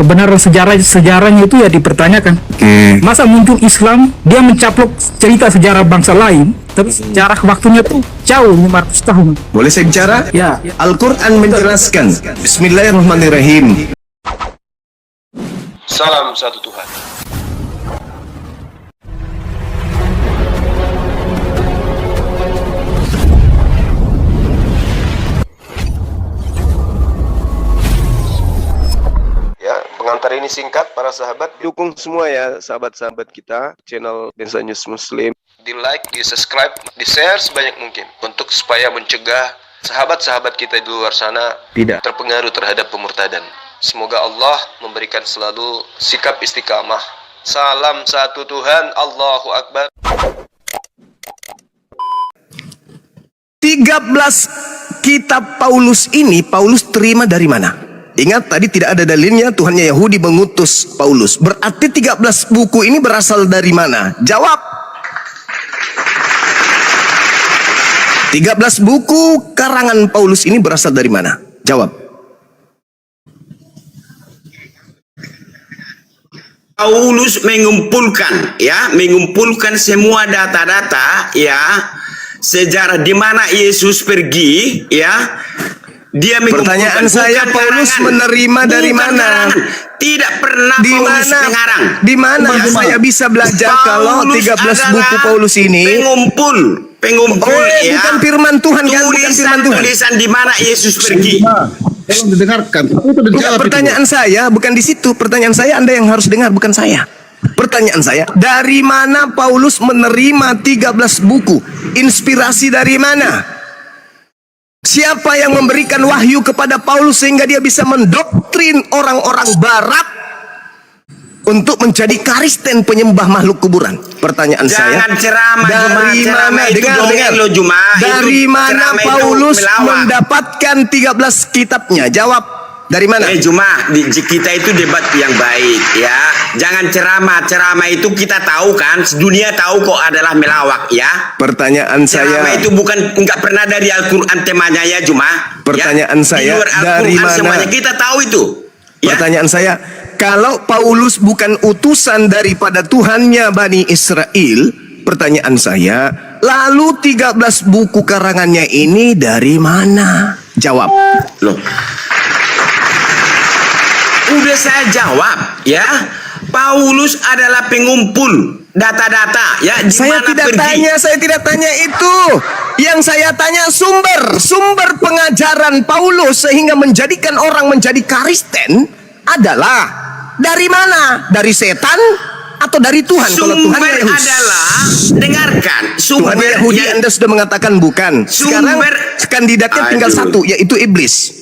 kebenaran sejarahnya itu ya dipertanyakan. Masa muncul Islam dia mencaplok cerita sejarah bangsa lain, tapi sejarah waktunya tuh jauh 500 tahun. Boleh saya bicara? Ya. Al-Quran menjelaskan. Bismillahirrahmanirrahim. Salam satu Tuhan. Ya, pengantar ini singkat para sahabat. Dukung semua ya sahabat-sahabat kita channel Densa News Muslim. Di like, di subscribe, di share sebanyak mungkin untuk supaya mencegah sahabat-sahabat kita di luar sana tidak terpengaruh terhadap pemurtadan. Semoga Allah memberikan selalu sikap istiqamah. Salam satu Tuhan, Allahu Akbar. 13 kitab Paulus ini Paulus terima dari mana? Ingat tadi tidak ada dalilnya Tuhannya Yahudi mengutus Paulus. Berarti 13 buku ini berasal dari mana? Jawab. 13 buku karangan Paulus ini berasal dari mana? Jawab. Paulus mengumpulkan semua data-data ya sejarah di mana Yesus pergi ya. Dia pertanyaan saya, Paulus menerima dari mana? Tidak pernah di Paulus mana? mengarang. Di mana saya bisa belajar kalau 13 buku Paulus ini pengumpul ya. Bukan firman Tuhan kan? Bukan firman Tuhan. Tulisan di mana Yesus pergi. Tolong didengarkan. Pertanyaan saya bukan di situ. Pertanyaan saya Anda yang harus dengar, bukan saya. Pertanyaan saya, dari mana Paulus menerima 13 buku? Inspirasi dari mana? Siapa yang memberikan wahyu kepada Paulus sehingga dia bisa mendoktrin orang-orang barat untuk menjadi Kristen penyembah makhluk kuburan? Pertanyaan saya, dari mana? Dari mana Paulus mendapatkan 13 kitabnya? Jawab. Dari mana? Kita itu debat yang baik ya. Jangan ceramah itu kita tahu kan, dunia tahu kok adalah melawak ya. Pertanyaan ceramah saya itu enggak pernah dari Al-Quran temanya ya Pertanyaan ya. saya, dari mana? Semuanya kita tahu itu. Ya? Pertanyaan saya, kalau Paulus bukan utusan daripada Tuhannya Bani Israel, pertanyaan saya, lalu 13 buku karangannya ini dari mana? Jawab. Loh. Udah saya jawab ya. Paulus adalah pengumpul data-data ya. Saya tidak tanya itu. Yang saya tanya sumber pengajaran Paulus sehingga menjadikan orang menjadi Kristen adalah dari mana? Dari setan atau dari Tuhan? Sumber adalah, dengarkan, Tuhan Yahudi Anda sudah mengatakan bukan. Sekarang kandidatnya tinggal satu, yaitu iblis.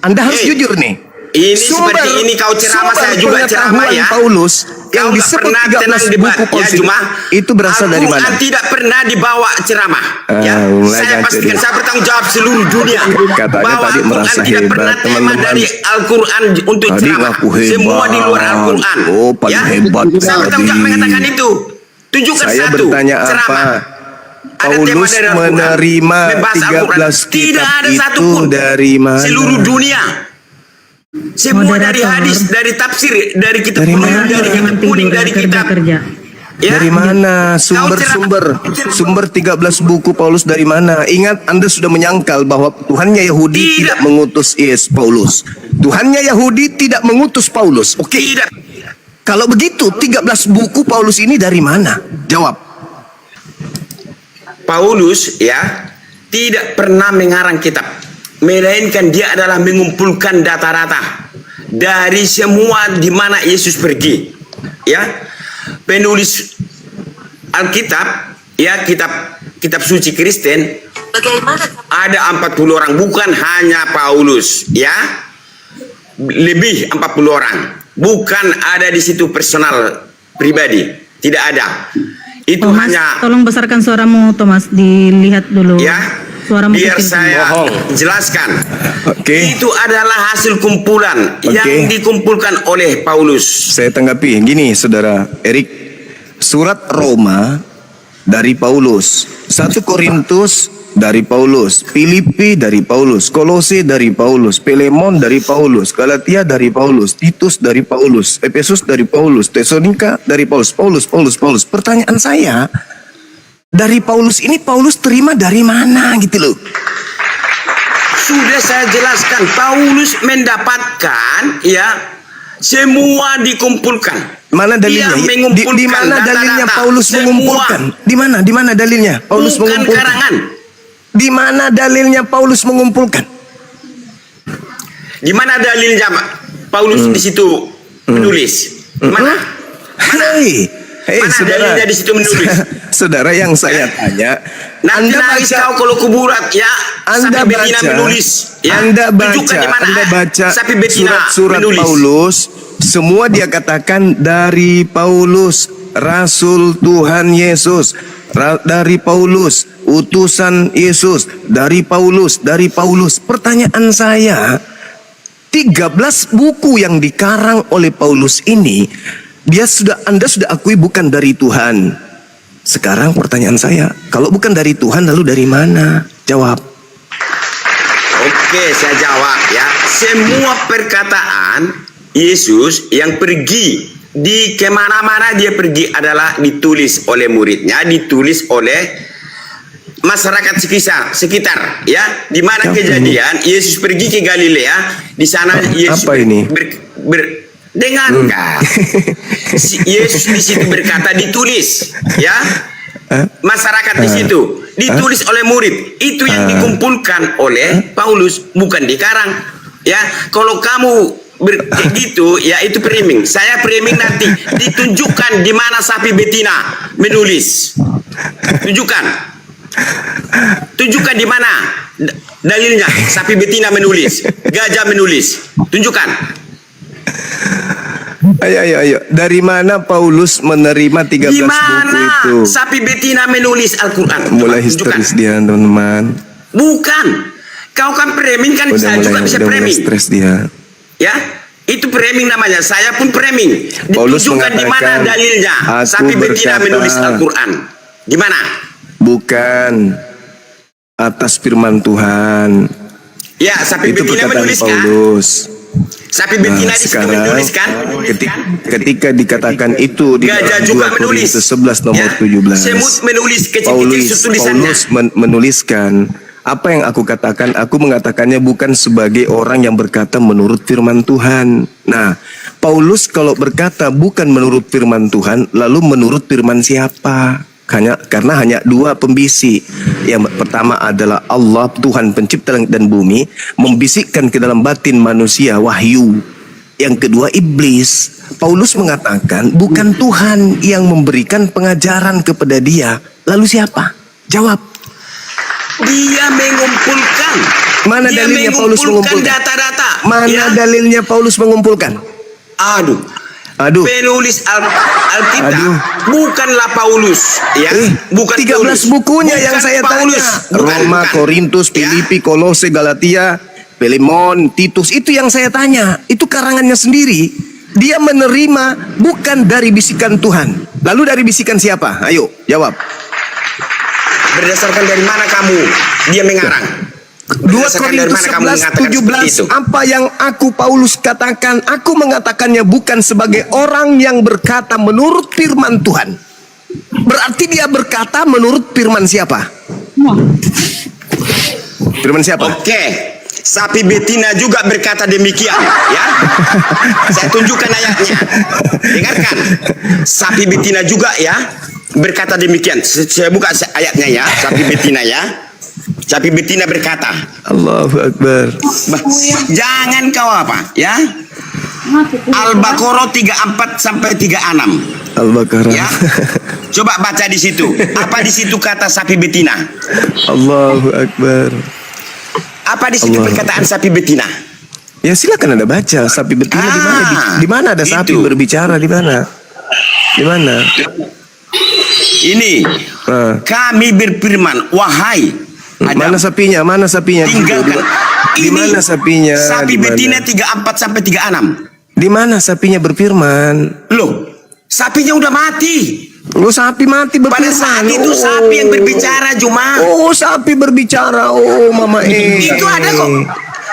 Anda harus jujur nih. Ini seperti ini kau ceramah, saya juga ceramah ya. Paulus yang disebut 13 buku Paulus ya, itu berasal dari mana? Tidak pernah dibawa ceramah ya. Saya pastikan, saya bertanggung jawab seluruh dunia bahwa Al-Quran tidak pernah tema dari Al-Quran untuk ceramah. Semua di luar Al-Quran ya. Saya bertanggung jawab mengatakan itu. Tunjukkan saya satu bertanya ceramah. Paulus menerima 13 kitab itu dari mana? Seluruh dunia. Semua dari hadis, dari tafsir, dari kitab kuning, dari kitab kuning, dari kitab ya? Dari mana sumber 13 buku Paulus dari mana? Ingat, Anda sudah menyangkal bahwa Tuhannya Yahudi tidak mengutus Paulus. Tuhannya Yahudi tidak mengutus Paulus. Oke. Kalau begitu 13 buku Paulus ini dari mana? Jawab. Paulus ya tidak pernah mengarang kitab, melainkan dia adalah mengumpulkan data-data dari semua di mana Yesus pergi. Ya, penulis Alkitab, ya kitab suci Kristen, ada 40 orang, bukan hanya Paulus, ya, lebih 40 orang, bukan ada di situ personal pribadi, tidak ada. Itu Thomas, hanya. Tolong besarkan suaramu, Thomas, dilihat dulu. Ya. Suaramu Biar kecil. saya jelaskan. Oke. Itu adalah hasil kumpulan yang dikumpulkan oleh Paulus. Saya tanggapi gini, Saudara Erik. Surat Roma dari Paulus, 1 Korintus dari Paulus, Filipi dari Paulus, Kolose dari Paulus, Filemon dari Paulus, Galatia dari Paulus, Titus dari Paulus, Efesus dari Paulus, Tesalonika dari Paulus. Paulus. Pertanyaan saya, dari Paulus ini Paulus terima dari mana gitu loh? Sudah saya jelaskan, Paulus mendapatkan ya semua dikumpulkan. Mana dalilnya? Dia mengumpulkan Di mana dalilnya data-data, Paulus semua. mengumpulkan? Di mana dalilnya Paulus Bukan mengumpulkan? karangan. Di mana dalilnya Paulus mengumpulkan? Di mana dalilnya Paulus di situ menulis? Mana? Hei, Mana saudara, dalilnya di situ menulis? saudara yang saya tanya, Nanti nangis kau kalau kuburat ya. Anda Sapi betina baca, menulis. Ya. Anda Tunjukkan di mana baca sapi betina surat-surat menulis. Paulus, semua dia katakan dari Paulus, Rasul Tuhan Yesus, dari Paulus, utusan Yesus, dari Paulus. Pertanyaan saya, 13 buku yang dikarang oleh Paulus ini, Anda sudah akui bukan dari Tuhan. Sekarang pertanyaan saya, kalau bukan dari Tuhan lalu dari mana? Jawab. Oke, saya jawab ya. Semua perkataan Yesus yang pergi di kemana-mana dia pergi adalah ditulis oleh muridnya, ditulis oleh masyarakat sekitar ya. Di mana kejadian Yesus pergi ke Galilea, di sana Yesus apa ini? dengarkan. Yesus di situ berkata ditulis ya. Masyarakat di situ ditulis oleh murid, itu yang dikumpulkan oleh Paulus, bukan dikarang ya. Kalau kamu begitu ya itu framing. Saya framing nanti ditunjukkan di mana sapi betina menulis. Tunjukkan di mana dalilnya sapi betina menulis, gajah menulis. Tunjukkan. Ayo. Dari mana Paulus menerima 13 Di buku mana itu? sapi betina menulis Al-Quran? Mulai Tunjukkan. histeris dia, teman-teman. Bukan. Kau kan framing kan, saya juga bisa Udah mulai framing. stres dia. Ya, itu framing namanya. Saya pun framing. Paulus Ditunjukkan di mana mengatakan, dalilnya "Aku sapi betina berkata." menulis Al-Quran. Di mana? Bukan atas firman Tuhan. Ya, sapi Itu betina perkataan menulis kan? Paulus. Sapi betina di situ Sekarang menulis kan? ketika dikatakan itu di Gajah dalam juga 2 menulis. Korintus 11 nomor Ya. 17. Semut menulis kecil-kecil tulisannya. Paulus menuliskan apa yang aku katakan. Aku mengatakannya bukan sebagai orang yang berkata menurut firman Tuhan. Nah, Paulus kalau berkata bukan menurut firman Tuhan, lalu menurut firman siapa? Karena hanya dua pembisik. Yang pertama adalah Allah, Tuhan pencipta langit dan bumi, membisikkan ke dalam batin manusia wahyu. Yang kedua iblis. Paulus mengatakan bukan Tuhan yang memberikan pengajaran kepada dia. Lalu siapa? Jawab. Dia mengumpulkan. Mana Dia dalilnya Paulus mengumpulkan? data-data. Mana Ya. dalilnya Paulus mengumpulkan? Aduh. Penulis Alkitab Aduh. bukanlah Paulus, ya. Bukan 13 Paulus. bukunya Bukan yang saya Paulus. tanya. Bukan, Roma, bukan. Korintus, Ya. Filipi, Kolose, Galatia, Filemon, Titus. Itu yang saya tanya. Itu karangannya sendiri. Dia menerima bukan dari bisikan Tuhan. Lalu dari bisikan siapa? Ayo, jawab. Berdasarkan dari mana kamu dia mengarang? 2 Berdasarkan dari Korintus mana kamu 11, mengatakan seperti 17. itu? Apa yang aku Paulus katakan, aku mengatakannya bukan sebagai orang yang berkata menurut firman Tuhan. Berarti dia berkata menurut firman siapa? Firman siapa? Oke. Sapi betina juga berkata demikian, ya. Saya tunjukkan ayatnya. Dengarkan. Sapi betina juga ya berkata demikian. Saya buka ayatnya ya, sapi betina ya. Sapi betina berkata, Allahu Akbar. jangan kau apa, ya? Al-Baqarah 34 sampai 36. Al-Baqarah. Ya. Coba baca di situ. Apa di situ kata sapi betina? Allahu Akbar. Apa di situ Allah. perkataan sapi betina? Ya silakan Anda baca. Sapi betina di mana? Di mana ada sapi itu. berbicara di mana? Di mana? Ini kami berfirman, wahai Mana sapinya? Mana sapinya? tinggalkan. Di mana sapinya? Sapi Di mana? betina 34 sampai 36. Di mana sapinya berfirman? Loh, sapinya udah mati. Oh, sapi mati Pada saat berfirman. itu sapi yang berbicara, Juma. Oh, sapi berbicara. Oh, Mama Itu ada kok.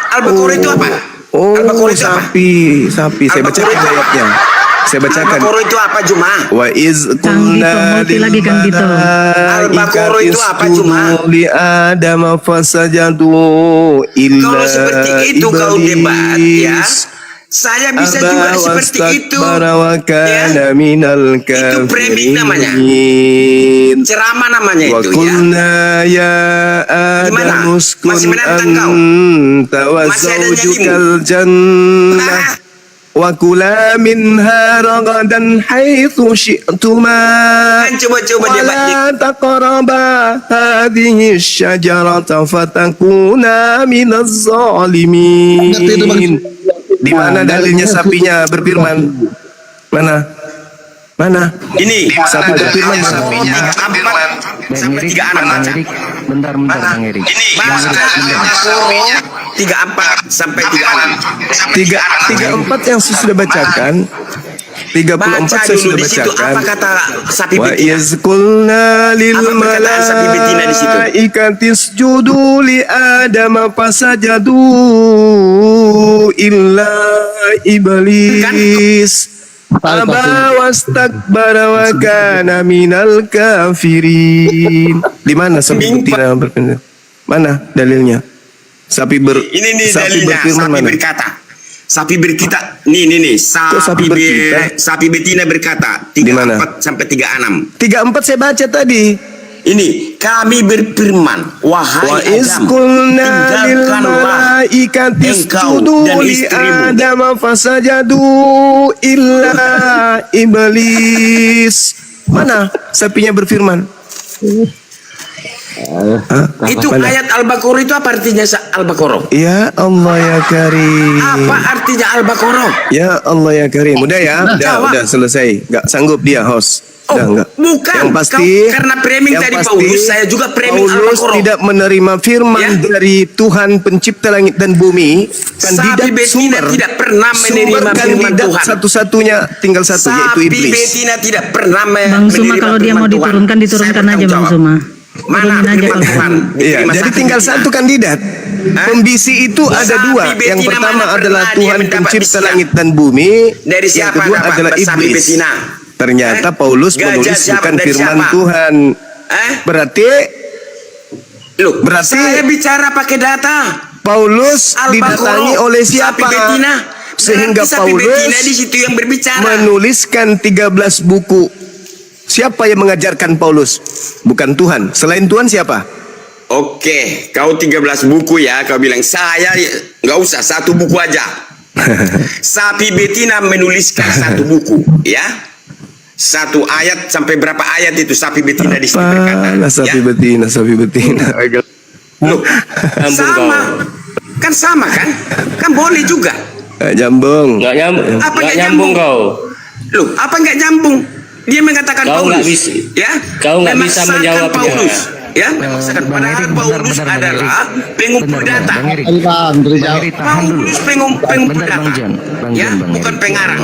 Al-Baqarah itu apa? Oh, Al-Baqarah itu apa? sapi. Saya bacakan Al-Baqarah itu apa? ayatnya. Saya bacakan. Al-Baqarah itu apa, Juma? Wa iz Kang Gito, multi lagi, Kang Gito. Al-Baqarah itu apa, Juma? li Adam fasajadu illa Kalau seperti itu kau debat, ya. Saya bisa juga seperti itu. Ya. Itu framing namanya. Ceramah namanya Wa itu, ya. qulna ya Gimana? Adam uskun Masih menantang kau? anta wa Masih ada zawjukal jannah Ah. wa kula minha ragadan haitsu syi'tuma Kan coba-coba debat di ولا تقربا هذه الشجرة فتكونا من الظالمين. Di mana dalilnya sapinya berfirman? Mana? ini. Sapi berfirman mana? 34 sampai 36. Bentar Bang Erik. Ini baca Al-Baqarah 34 sampai 36. 34 yang saya sudah bacakan. 34 Baca saya dulu sudah di situ bacakan. apa kata sapi Wa betina. iz qulna lil Apa perkataan sapi betina di situ? malaikati isjudu li Adam fasajadu illa iblis aba wastakbara wa kana minal kafirin. Di mana sapi betina berfirman? Mana dalilnya? Sapi Ini nih dalilnya, berfirman sapi mana? berkata. Sapi berkata, nih, Kok sapi berkata? sapi betina berkata, Di mana? 34 sampai 36. 34 saya baca tadi. Ini, kami berfirman, Wa wahai iz Adam, qulna lil tinggalkanlah malaikati engkau isjudu dan li istrimu. Adam fasajadu illa iblis. Mana sapinya berfirman? Itu Mana? ayat Al-Baqarah itu apa artinya Al-Baqarah? Ya Allah ya Karim. Apa artinya Al-Baqarah? Ya Allah ya Karim. Udah ya, Jawab. udah selesai. Gak sanggup dia host. Oh, Udah enggak. bukan. Yang pasti Kau- karena framing yang tadi pasti, Paulus, saya juga framing Paulus Al-Baqarah. tidak menerima firman Ya. dari Tuhan pencipta langit dan bumi. Kandidat Sapi betina sumber tidak pernah menerima sumber firman kandidat Tuhan. satu-satunya tinggal satu, yaitu Sapi iblis. betina tidak pernah Bang Suma kalau dia mau diturunkan diturunkan aja Bang Suma. Mana Turunin aja firman kalau Tuhan? Iya, Diterima jadi sapi tinggal betina. satu kandidat. Pembisi itu ada Sapi dua. betina Yang pertama mana adalah pernah dia Tuhan mendapat pencipta bisian? langit dan bumi. Dari Yang siapa kedua dapat adalah sapi iblis. betina? Ternyata Paulus Gajah menulis siapa? bukan Dari firman siapa? Tuhan. Berarti Loh, Berarti- saya bicara pakai data. Paulus didatangi Al-Baqarah, oleh sapi siapa? betina. Sehingga Berarti sapi Paulus betina di situ yang berbicara. menuliskan 13 buku. Siapa yang mengajarkan Paulus? Bukan Tuhan. Selain Tuhan siapa? Oke, kau 13 buku ya. Kau bilang saya nggak usah, satu buku aja. Sapi betina menuliskan satu buku, ya. Satu ayat sampai berapa ayat itu sapi betina di situ berkata. Apalah sapi ya? betina, sapi betina. Loh, sama. Kan sama kan? Kan boleh juga. Jambung. Nggak nyambung. Apa Nggak nggak nyambung nyambung? kau. Loh, apa nggak nyambung? Dia mengatakan Kau nggak Paulus, bisa- ya? kau nggak bisa Memaksakan menjawabnya. Paulus, ya? Memaksakan. Padahal Paulus adalah pengumpul data. Paulus pengumpul data, ya? Bukan pengarang.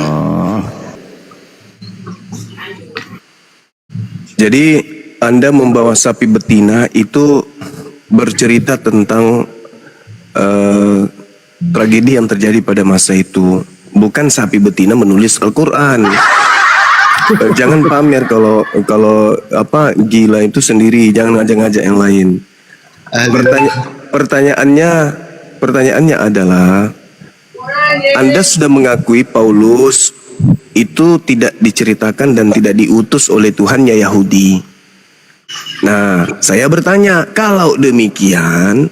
Jadi Anda membawa sapi betina itu bercerita tentang tragedi yang terjadi pada masa itu. Bukan sapi betina menulis Al-Quran. Jangan pamer kalau apa gila itu sendiri. Jangan ngajak-ngajak yang lain. Pertanyaannya adalah Anda sudah mengakui Paulus itu tidak diceritakan dan tidak diutus oleh Tuhannya Yahudi. Nah, saya bertanya, kalau demikian,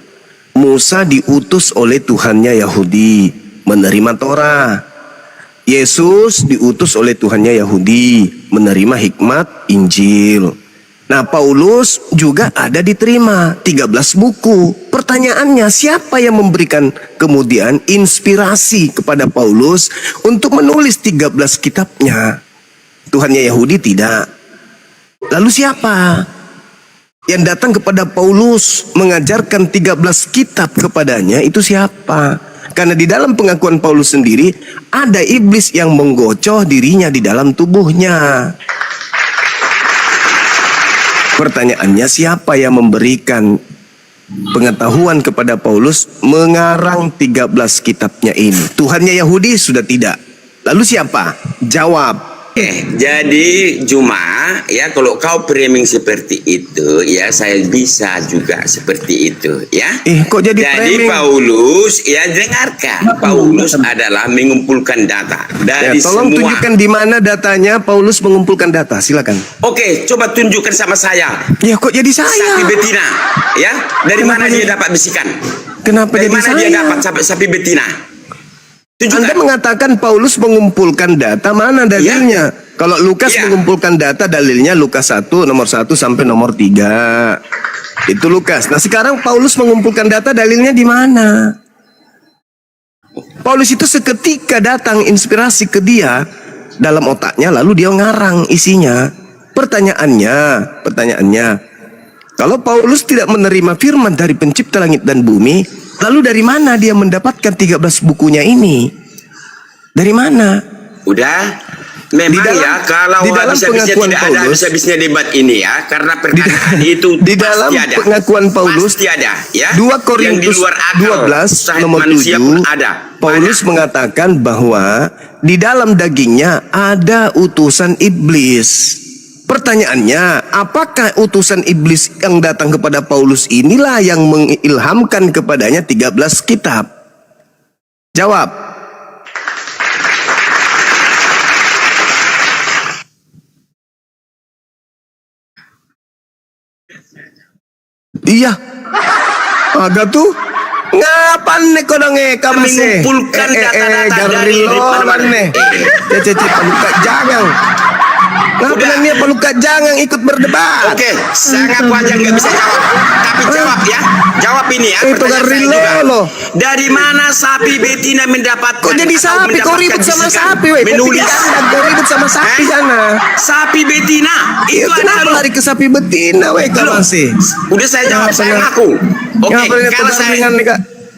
Musa diutus oleh Tuhannya Yahudi, menerima Torah. Yesus diutus oleh Tuhannya Yahudi, menerima hikmat Injil. Nah, Paulus juga ada diterima 13 buku. Pertanyaannya, siapa yang memberikan kemudian inspirasi kepada Paulus untuk menulis 13 kitabnya? Tuhannya Yahudi tidak. Lalu siapa yang datang kepada Paulus mengajarkan 13 kitab kepadanya? Itu siapa? Karena di dalam pengakuan Paulus sendiri ada iblis yang menggocoh dirinya di dalam tubuhnya. Pertanyaannya, siapa yang memberikan pengetahuan kepada Paulus mengarang 13 kitabnya ini? Tuhannya Yahudi sudah tidak. Lalu siapa? Jawab. Jadi Juma, ya kalau kau framing seperti itu, ya saya bisa juga seperti itu, ya. Kok jadi framing? Paulus, ya dengarkan, Paulus adalah mengumpulkan data dari tolong semua. tunjukkan di mana datanya Paulus mengumpulkan data, silakan. Oke, coba tunjukkan sama saya. Ya kok jadi saya? Sapi betina, ya. Dari mana dia dapat bisikan? Kenapa Dari jadi mana saya? dia dapat sapi betina? Tunjukkan. Anda mengatakan Paulus mengumpulkan data, mana dalilnya? Kalau Lukas mengumpulkan data, dalilnya Lukas 1 nomor 1 sampai nomor 3. Itu Lukas. Nah, sekarang Paulus mengumpulkan data, dalilnya di mana? Paulus itu seketika datang inspirasi ke dia dalam otaknya, lalu dia ngarang isinya. Pertanyaannya, kalau Paulus tidak menerima firman dari pencipta langit dan bumi, lalu dari mana dia mendapatkan 13 bukunya ini? Dari mana? Udah, memang kalau di dalam habis-habisnya pengakuan tidak ada Paulus, habis-habisnya debat ini ya, karena perkataan itu di dalam pasti ada. pengakuan Paulus, pasti ada, ya. 2 Yang di Korintus luar akal 12 nomor manusia 7, pun ada. Paulus mengatakan bahwa di dalam dagingnya ada utusan iblis. Pertanyaannya, apakah utusan iblis yang datang kepada Paulus inilah yang mengilhamkan kepadanya 13 kitab? Jawab. Iya. Agak tuh. Ngapan nih kodong kamu sih? Mengumpulkan data-data dari mana? Cece paluka jangan. Ngapain dia paluka jangan ikut berdebat? Oke, sangat wajar nggak bisa jawab. Tapi jawab ya, jawab ini ya. Itu garilo loh. Dari mana sapi betina mendapatkan? Kok jadi sapi? Kok ribut sama sapi, weh? Menulis. Kok ribut sama sapi sana? Sapi betina. Itu kenapa adalah lari ke sapi betina, weh kamu sih? Udah saya jawab, saya ngaku. Oke, kalau saya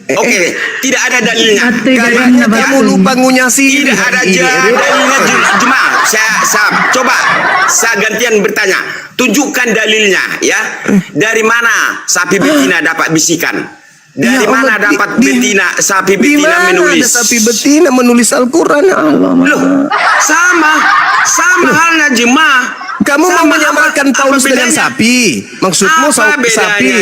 Oke, tidak ada dalilnya. Kayaknya kamu lupa ngunyasi. Tidak ada dalilnya. Cuma saya gantian bertanya. Tunjukkan dalilnya ya. Dari mana sapi betina dapat bisikan? Dari mana dapat sapi betina menulis? Ada sapi betina menulis Al-Quran? Loh, sama halnya jemaah. Kamu mau menyamakan Paulus dengan sapi? Maksudmu sapi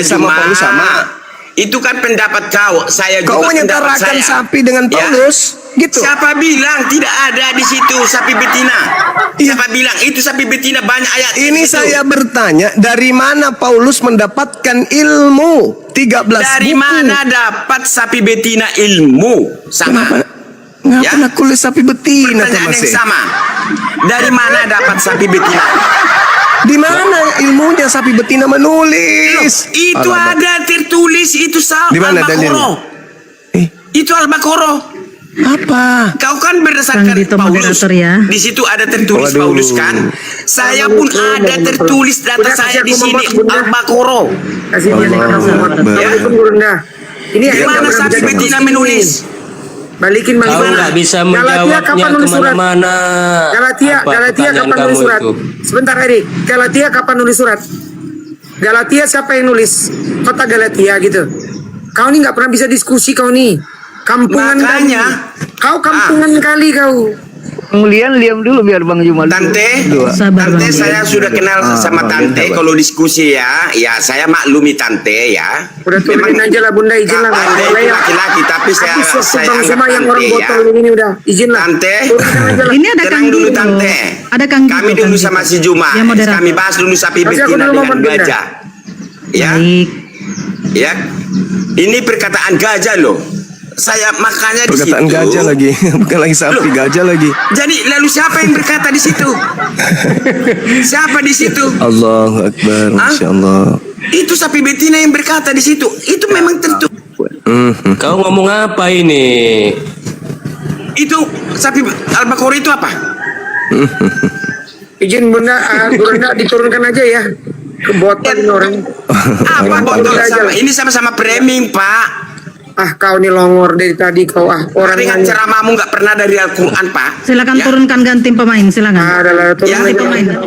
sama Paulus sama? Itu kan pendapat kau. Saya kau juga menyetarakan sapi dengan Paulus, gitu? Siapa bilang tidak ada di situ sapi betina? Siapa bilang itu sapi betina? Banyak ayat. Ini saya bertanya, dari mana Paulus mendapatkan ilmu 13 Dari buku? mana dapat sapi betina ilmu? Sama. Ngapa nak kulit sapi betina? Pertanyaan yang sama. Dari mana dapat sapi betina? Di mana ilmunya sapi betina menulis? Itu ada tertulis itu di mana dalilnya? Itu Al-Baqarah. Apa? Kau kan berdasarkan Paulus. Ya. Di situ ada tertulis Paulus kan. Saya pun ada tertulis data saya di sini Al-Baqarah. Ini mana sapi betina menulis? Balikin Kau nggak bisa menjawabnya kemana-mana. Galatia kapan nulis surat? Sebentar Erik, Galatia kapan nulis surat? Galatia siapa yang nulis? Kota Galatia gitu. Kau ini nggak pernah bisa diskusi kau nih. Kampungan Makanya. Kau kampungan kali kau. Kemudian diam dulu biar Bang Jumal. Tante saya sudah kenal sama Tante. Kalau diskusi ya saya maklumi Tante ya. Udah turunin aja lah Bunda, izin lah. Tante itu laki-laki tapi saya anggap semua yang orang Tante ya. botol ini udah izin lah. Tante, Ini ada tenang Kang dulu Gito. Tante. Ada Kang Gito, Kami dulu Kang sama Gito. si Juma. Yang moderator. Kami bahas dulu sapi Tapi aku betina dulu mau dengan Bunda. gajah. Ya, Baik. ya. Ini perkataan gajah loh. Saya makanya di situ. Perkataan gajah lagi, bukan lagi sapi, gajah lagi. Jadi lalu siapa yang berkata di situ? Siapa di situ? Allahu Akbar, Masya Allah. Itu sapi betina yang berkata di situ. Itu memang tentu. Kau ngomong apa ini? Itu sapi Al-Baqarah itu apa? Izin Bunda, Bunda diturunkan aja ya. Ke botol ini orang. Apa botol sama? Ini sama-sama framing, Pak. Kau nih longor dari tadi kau orang Dengan yang ceramahmu nggak pernah dari Al-Quran, Pak. Silakan Ya. turunkan ganti pemain, silakan. adalah Ya. Ganti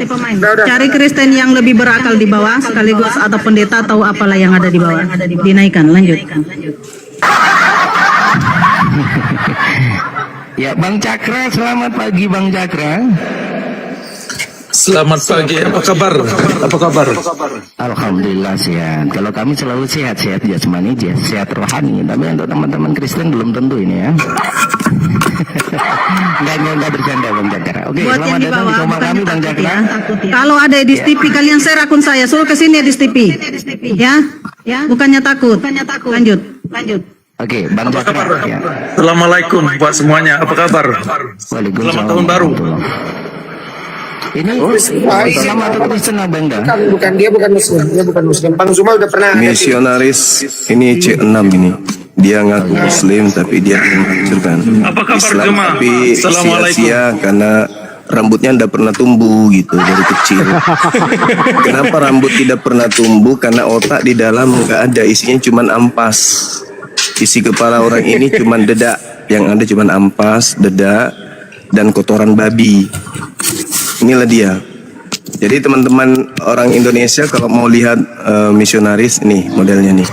pemain. Udah. Cari Kristen yang lebih berakal di bawah sekaligus atau pendeta atau apalah yang ada di bawah. Dinaikkan, lanjut. Ya, Bang Cakra, selamat pagi Bang Cakra. Selamat pagi, apa kabar? Apa kabar? Alhamdulillah sehat. Kalau kami selalu sehat-sehat jasmani, sehat rohani. Tapi untuk teman-teman Kristen belum tentu ini ya. Enggak bercanda Bang Cakra. Oke, Buat yang selamat di datang di bawah, channel kami Bang takut Cakra. ya. Kalau ada di TV, kalian share akun saya, suruh ke sini di TV. Ya, bukannya takut. Lanjut. Oke, Bang Apa Cakra. kabar? Ya. Assalamualaikum buat semuanya. Apa kabar? Waalaikumsalam. Selamat tahun baru. Ini sama atau Kristen Bang Dah? bukan dia bukan muslim. Bang Zuma udah pernah ada di- Misionaris ini C6 ini. Dia ngaku muslim tapi dia menghancurkan Apa kabar, Islam, Jemaah? tapi Assalamualaikum. sia-sia karena rambutnya tidak pernah tumbuh gitu dari kecil. Kenapa rambut tidak pernah tumbuh? Karena otak di dalam nggak ada, isinya cuman ampas. Isi kepala orang ini cuman dedak, yang ada cuman ampas, dedak, dan kotoran babi. Inilah dia. Jadi teman-teman orang Indonesia kalau mau lihat misionaris, ini modelnya nih.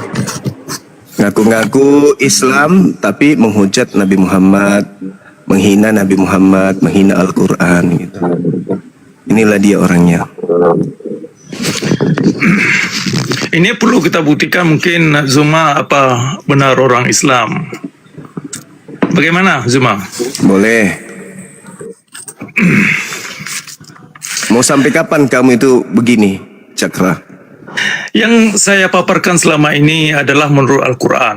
Ngaku-ngaku Islam tapi menghujat Nabi Muhammad, menghina Nabi Muhammad, menghina Al-Quran gitu. Inilah dia orangnya. Ini perlu kita buktikan mungkin Zuma apa benar orang Islam. Bagaimana Zuma? Boleh. Mau sampai kapan kamu itu begini, Cakra? Yang saya paparkan selama ini adalah menurut Al-Quran.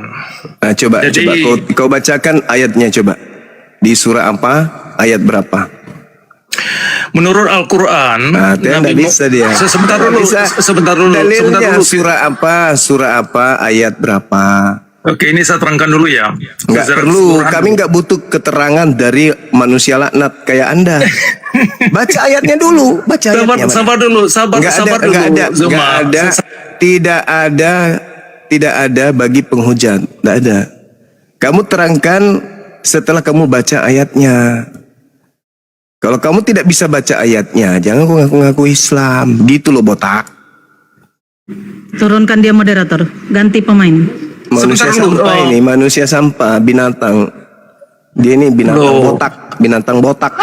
Nah, coba Jadi- kau bacakan ayatnya coba. Di surah apa? Ayat berapa? Menurut Al-Quran, Nah, dia nggak bisa dia. Sebentar dulu, Nggak bisa. sebentar dulu, sebentar Dalilnya dulu. surah apa, ayat berapa? Oke, ini saya terangkan dulu ya. Nggak perlu, kami nggak butuh keterangan dari manusia laknat kayak Anda. Baca ayatnya dulu, baca ayatnya. Sabar dulu, sabar dulu. Zuma. Nggak ada, tidak ada bagi penghujat, nggak ada. Kamu terangkan setelah kamu baca ayatnya. Kalau kamu tidak bisa baca ayatnya, jangan ngaku-ngaku Islam, gitu loh botak. Turunkan dia moderator, ganti pemain. Manusia Sebentar dulu, sampah ini, manusia sampah, binatang. Dia ini binatang Loh. botak, binatang botak.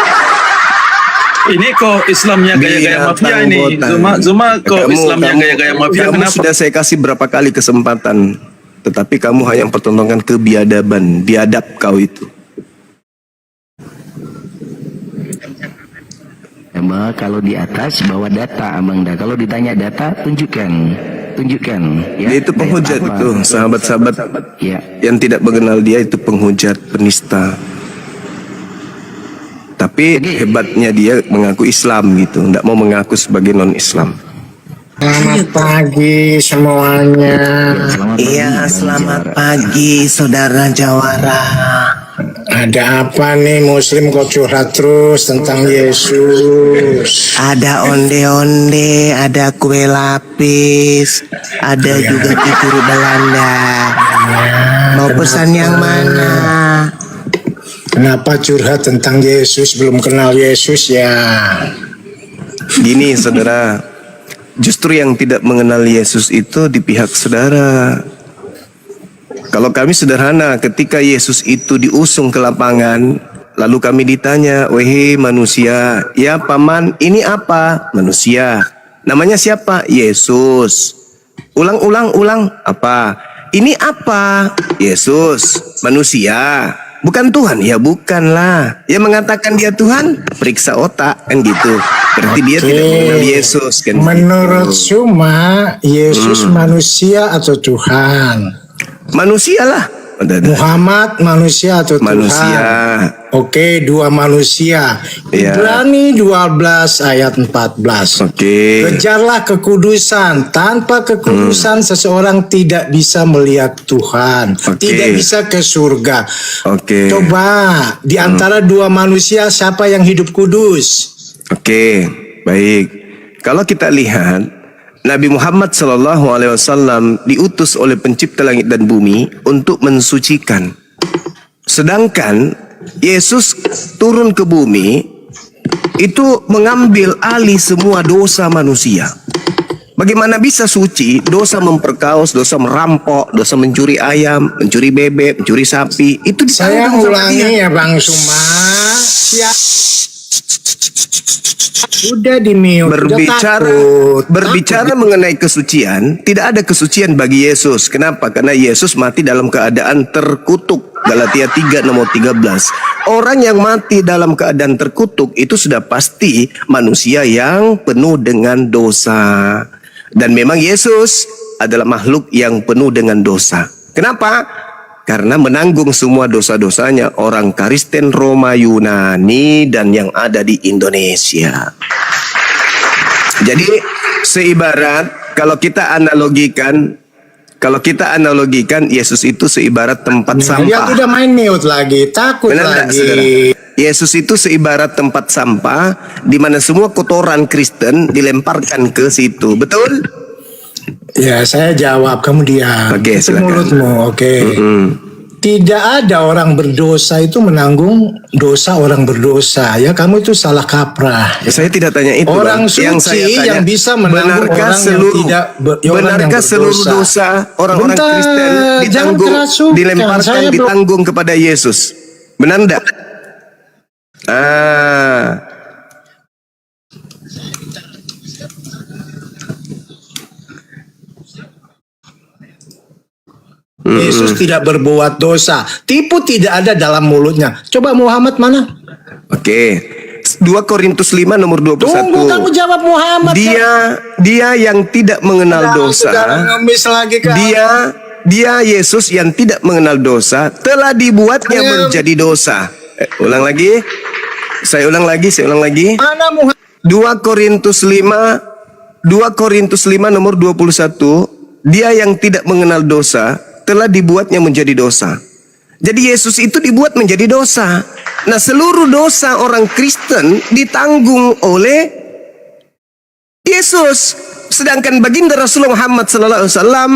Ini kok Islamnya gaya-gaya mafia ini. Zuma kok Islamnya gaya-gaya mafia. Kamu Kenapa? sudah saya kasih berapa kali kesempatan, tetapi kamu hanya mempertontonkan kebiadaban, biadab kau itu. Bahwa kalau di atas bawa data Abang Dah. Kalau ditanya data tunjukkan. Ya, Dia itu penghujat Apa? itu, sahabat-sahabat Ya. yang tidak mengenal dia itu penghujat, penista. Tapi hebatnya dia mengaku Islam gitu, tidak mau mengaku sebagai non-Islam. Selamat pagi semuanya. Selamat pagi, saudara Jawara. Ada apa nih Muslim kok curhat terus tentang Yesus? Ada onde-onde, ada kue lapis, ada juga tikur Belanda. Mau pesan yang mana? Kenapa curhat tentang Yesus, belum kenal Yesus ya? Gini saudara, justru yang tidak mengenal Yesus itu di pihak saudara. Kalau kami sederhana, ketika Yesus itu diusung ke lapangan, lalu kami ditanya, "Wahai manusia, ya paman, ini apa?" Manusia. Namanya siapa? Yesus. Ulang, apa? Ini apa? Yesus. Manusia. Bukan Tuhan? Ya bukanlah. Ya mengatakan dia Tuhan, periksa otak kan gitu. Berarti dia tidak mengenal Yesus kan. Menurut gitu. Suma, Yesus manusia atau Tuhan? Manusia lah. Muhammad manusia atau Manusia. Tuhan? Oke, dua manusia. Iya. Ibrani 12 ayat 14. Oke. Kejarlah kekudusan. Tanpa kekudusan seseorang tidak bisa melihat Tuhan. Oke. Tidak bisa ke surga. Oke. Coba di antara dua manusia siapa yang hidup kudus? Oke, baik. Kalau kita lihat Nabi Muhammad SAW diutus oleh pencipta langit dan bumi untuk mensucikan. Sedangkan Yesus turun ke bumi itu mengambil alih semua dosa manusia. Bagaimana bisa suci? Dosa memperkaos, dosa merampok, dosa mencuri ayam, mencuri bebek, mencuri sapi. Itu Saya ditanggung sama ulangi dia. ya Bang Suma. Udah di mute. Berbicara mengenai kesucian, tidak ada kesucian bagi Yesus. Kenapa? Karena Yesus mati dalam keadaan terkutuk. Galatia 3 nomor 13. Orang yang mati dalam keadaan terkutuk itu sudah pasti manusia yang penuh dengan dosa. Dan memang Yesus adalah makhluk yang penuh dengan dosa. Kenapa? Karena menanggung semua dosa-dosanya orang Kristen, Roma, Yunani, dan yang ada di Indonesia. Jadi seibarat kalau kita analogikan Yesus itu seibarat tempat sampah. Dia udah main mute lagi, takut Benar lagi. tidak, saudara? Yesus itu seibarat tempat sampah di mana semua kotoran Kristen dilemparkan ke situ. Betul? Ya, saya jawab, kamu diam. Oke, Itu silakan. mulutmu, oke. Tidak ada orang berdosa itu menanggung dosa orang berdosa. Ya, kamu itu salah kaprah. Ya, saya tidak tanya itu. Orang Bang. suci yang bisa menanggung benarkah orang seluruh, yang tidak orang yang benarkah seluruh berdosa. dosa orang-orang Bentar, Kristen jangan ditanggung, kerasukan. dilemparkan, Saya belum- ditanggung kepada Yesus? Benar enggak? Yesus tidak berbuat dosa. Tipu tidak ada dalam mulutnya. Coba Muhammad mana? Oke. 2 Korintus 5 nomor 21. Tunggu, kamu jawab Muhammad. Dia yang tidak mengenal dosa. Ngemis lagi kan? Dia Yesus yang tidak mengenal dosa telah dibuatnya menjadi dosa. Ulang lagi. Saya ulang lagi. Mana Muhammad? 2 Korintus 5 nomor 21. Dia yang tidak mengenal dosa telah dibuatnya menjadi dosa. Jadi Yesus itu dibuat menjadi dosa. Nah, seluruh dosa orang Kristen ditanggung oleh Yesus. Sedangkan baginda Rasulullah Muhammad sallallahu alaihi wasallam,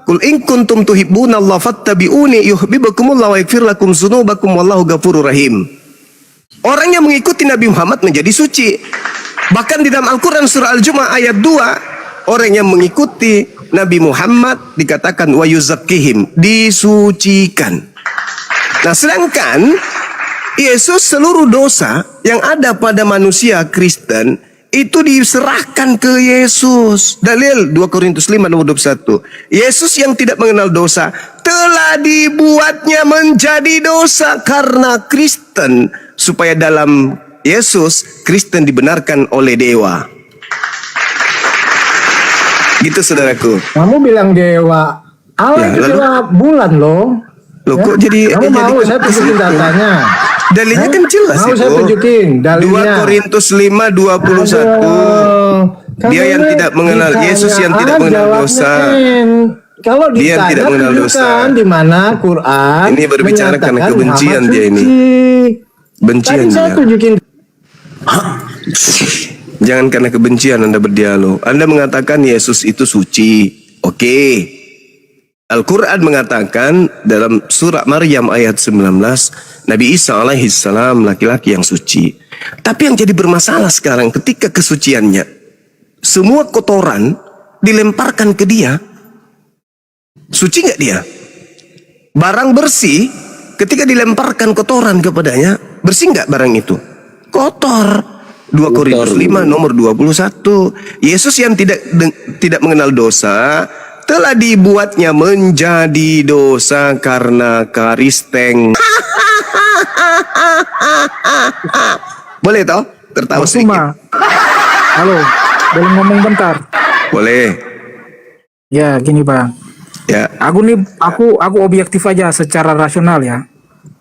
"Qul in kuntum tuhibbunallaha fattabi'uni yuhibbukumullahu wa yaghfir lakum dzunubakum wallahu ghafurur rahim." Orang yang mengikuti Nabi Muhammad menjadi suci. Bahkan di dalam Al-Qur'an surah Al-Jumu'ah ayat 2, orang yang mengikuti Nabi Muhammad dikatakan wa yuzakkihim, disucikan. Nah, sedangkan Yesus seluruh dosa yang ada pada manusia Kristen itu diserahkan ke Yesus. Dalil 2 Korintus 5 nomor 21. Yesus yang tidak mengenal dosa telah dibuatnya menjadi dosa karena Kristen, supaya dalam Yesus Kristen dibenarkan oleh dewa. Gitu saudaraku. Kamu bilang dewa. Allah Ya, itu lalu? dewa bulan loh. Loh, kok jadi Kamu mau saya tunjukin datanya? Dalilnya kan jelas Mau itu. saya tunjukin dalilnya. 2 Korintus 5 21. Dia yang tidak mengenal Yesus, yang tidak mengenal dosa. Kalau Dia yang ditanya tidak mengenal dosa. tunjukkan di mana Quran Ini berbicara karena menyatakan kebencian Muhammad dia ini. suci. Bencian Tadi saya dia. tunjukin. Jangan karena kebencian Anda berdialog. Anda mengatakan Yesus itu suci. Oke. Al-Quran mengatakan dalam surah Maryam ayat 19, Nabi Isa alaihissalam laki-laki yang suci. Tapi yang jadi bermasalah sekarang ketika kesuciannya, semua kotoran dilemparkan ke dia. Suci nggak dia? Barang bersih ketika dilemparkan kotoran kepadanya, bersih nggak barang itu? Kotor. 2 Korintus 5 nomor 21. Yesus yang tidak mengenal dosa telah dibuatnya menjadi dosa karena karisteng. Boleh toh? Tertawa sedikit. Suma. Halo, boleh ngomong bentar? Boleh. Ya, gini Bang. Ya. Aku objektif aja secara rasional ya.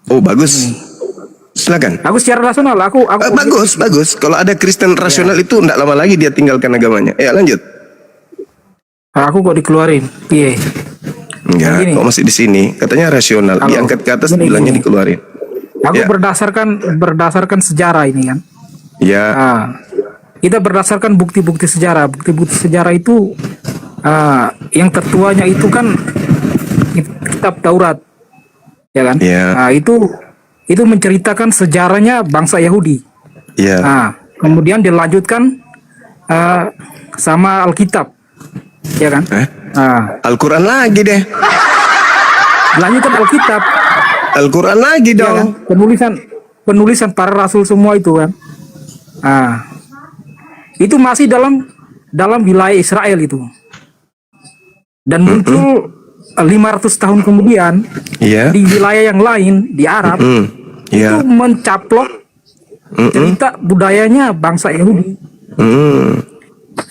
Oh, bagus. Silakan. Aku secara rasional, aku Bagus. Kalau ada Kristen rasional itu enggak lama lagi dia tinggalkan agamanya. Ya, lanjut. Aku kok dikeluarin. Piye? Enggak, Gini. kok masih di sini? Katanya rasional. Halo. Diangkat ke atas, Gini, bilangnya gini. dikeluarin. Aku Ya. berdasarkan sejarah ini kan. Ya. Nah, kita berdasarkan bukti-bukti sejarah. Bukti-bukti sejarah itu yang tertuanya itu kan kitab Taurat, ya kan? Nah, itu menceritakan sejarahnya bangsa Yahudi. Nah, kemudian dilanjutkan sama Alkitab, ya kan? Al-Quran lagi deh. Lanjutkan Alkitab, Al-Quran lagi ya dong. kan? Penulisan para rasul semua itu kan. Itu masih dalam wilayah Israel itu. Dan muncul 500 tahun kemudian di wilayah yang lain di Arab itu mencaplok cerita budayanya bangsa Yahudi.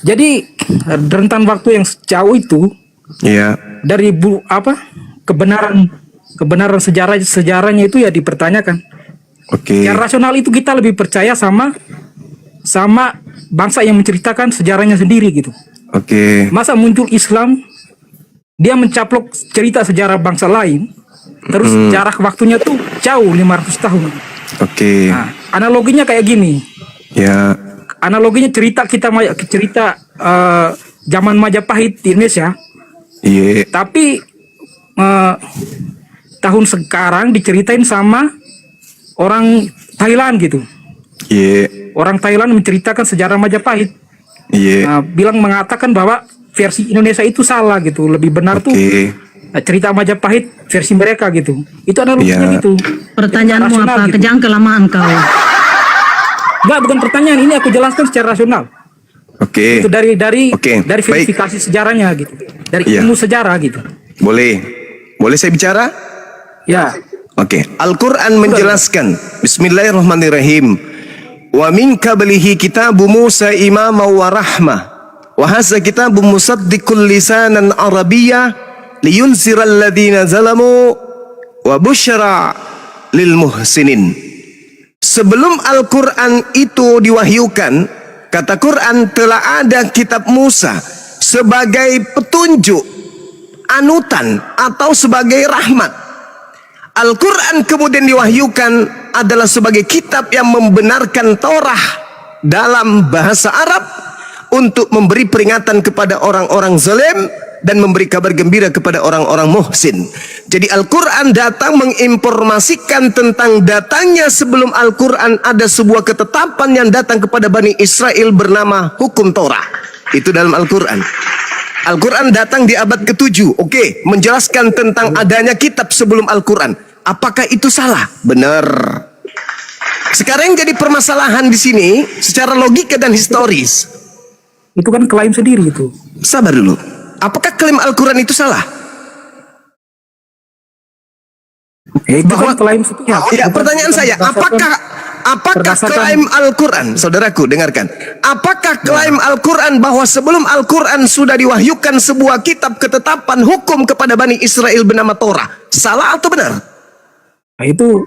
Jadi rentan waktu yang sejauh itu dari kebenaran sejarahnya itu ya dipertanyakan. Secara rasional itu kita lebih percaya sama bangsa yang menceritakan sejarahnya sendiri gitu. Masa muncul Islam, dia mencaplok cerita sejarah bangsa lain, terus jarak waktunya tuh jauh 500 tahun. Nah, analoginya kayak gini. Analoginya cerita zaman Majapahit di Indonesia. Tapi tahun sekarang diceritain sama orang Thailand gitu. Orang Thailand menceritakan sejarah Majapahit. Mengatakan bahwa versi Indonesia itu salah gitu. Lebih benar tuh cerita Majapahit versi mereka gitu. Itu analoginya gitu. Pertanyaanmu apa? Gitu. Jangan kelamaan kau. Enggak, bukan pertanyaan. Ini aku jelaskan secara rasional. Itu dari verifikasi sejarahnya gitu. Dari ilmu sejarah gitu. Boleh saya bicara? Ya. Al-Quran menjelaskan. Bismillahirrahmanirrahim. Wa min qablihi kitabu Musa imama wa rahmah. Wa hadza kitabun musaddiqul lisanan arabiyyah liyunziral ladzina zalamu wa busyra lil muhsinin. Sebelum Al-Quran itu diwahyukan, kata Quran telah ada kitab Musa sebagai petunjuk, anutan atau sebagai rahmat. Al-Quran kemudian diwahyukan adalah sebagai kitab yang membenarkan Torah dalam bahasa Arab untuk memberi peringatan kepada orang-orang zalim dan memberi kabar gembira kepada orang-orang muhsin. Jadi Al-Quran datang menginformasikan tentang datangnya sebelum Al-Quran ada sebuah ketetapan yang datang kepada Bani Israel bernama hukum Torah. Itu dalam Al-Quran. Al-Quran datang di abad ke-7. Menjelaskan tentang adanya kitab sebelum Al-Quran. Apakah itu salah? Benar. Sekarang yang jadi permasalahan di sini secara logika dan historis. Itu kan klaim sendiri itu. Sabar dulu. Apakah klaim Al-Quran itu salah? Itu kan klaim sepihak. Pertanyaan saya, apakah klaim Al-Quran, saudaraku dengarkan, apakah klaim Al-Quran bahwa sebelum Al-Quran sudah diwahyukan sebuah kitab ketetapan hukum kepada Bani Israel bernama Torah, salah atau benar? Itu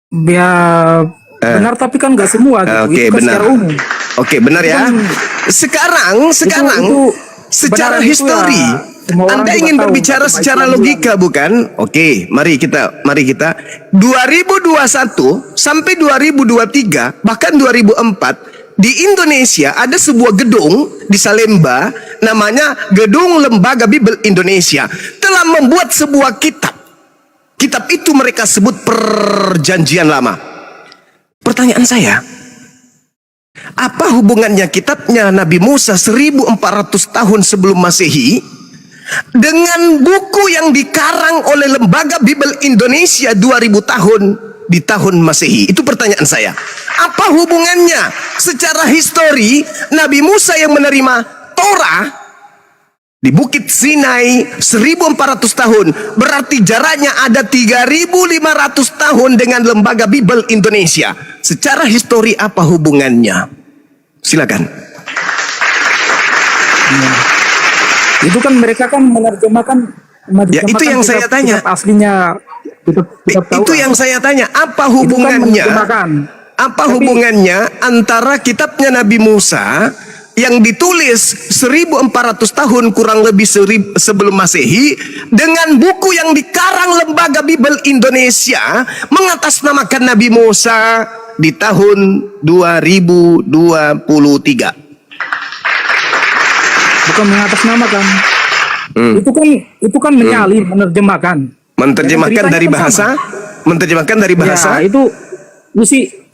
benar, tapi kan nggak semua gitu. Itu kan benar. secara umum. Benar ya. Sekarang secara histori, Anda ingin berbicara secara logika bukan? Mari kita 2021 sampai 2023 bahkan 2004 di Indonesia ada sebuah gedung di Salemba namanya Gedung Lembaga Bibel Indonesia telah membuat sebuah kitab. Kitab itu mereka sebut Perjanjian Lama. Pertanyaan saya, apa hubungannya kitabnya Nabi Musa 1400 tahun sebelum Masehi dengan buku yang dikarang oleh Lembaga Bibel Indonesia 2000 tahun di tahun Masehi? Itu pertanyaan saya. Apa hubungannya? Secara histori, Nabi Musa yang menerima Torah di Bukit Sinai 1400 tahun, berarti jaraknya ada 3500 tahun dengan Lembaga Bibel Indonesia. Secara histori apa hubungannya? Silakan. Itu kan mereka kan menerjemahkan itu yang saya tanya. Aslinya itu yang saya tanya, apa hubungannya? Apa hubungannya antara kitabnya Nabi Musa yang ditulis 1400 tahun kurang lebih sebelum Masehi dengan buku yang dikarang Lembaga Bibel Indonesia mengatasnamakan Nabi Musa di tahun 2023. Bukan mengatasnamakan. Itu kan menyalin, Menerjemahkan dari bahasa, Ya, itu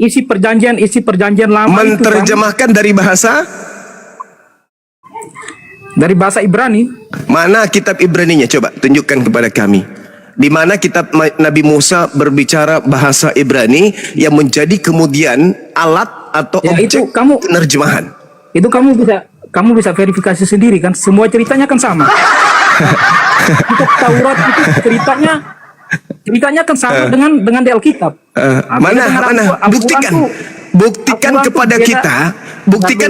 isi perjanjian lama. menerjemahkan dari bahasa Ibrani. Mana kitab Ibraninya? Coba tunjukkan kepada kami. Di mana kitab Nabi Musa berbicara bahasa Ibrani yang menjadi kemudian alat atau Ya, objek itu penerjemahan. Itu kamu bisa verifikasi sendiri kan, semua ceritanya kan sama. Kitab Taurat itu ceritanya kan sama dengan di Alkitab. Mana buktikan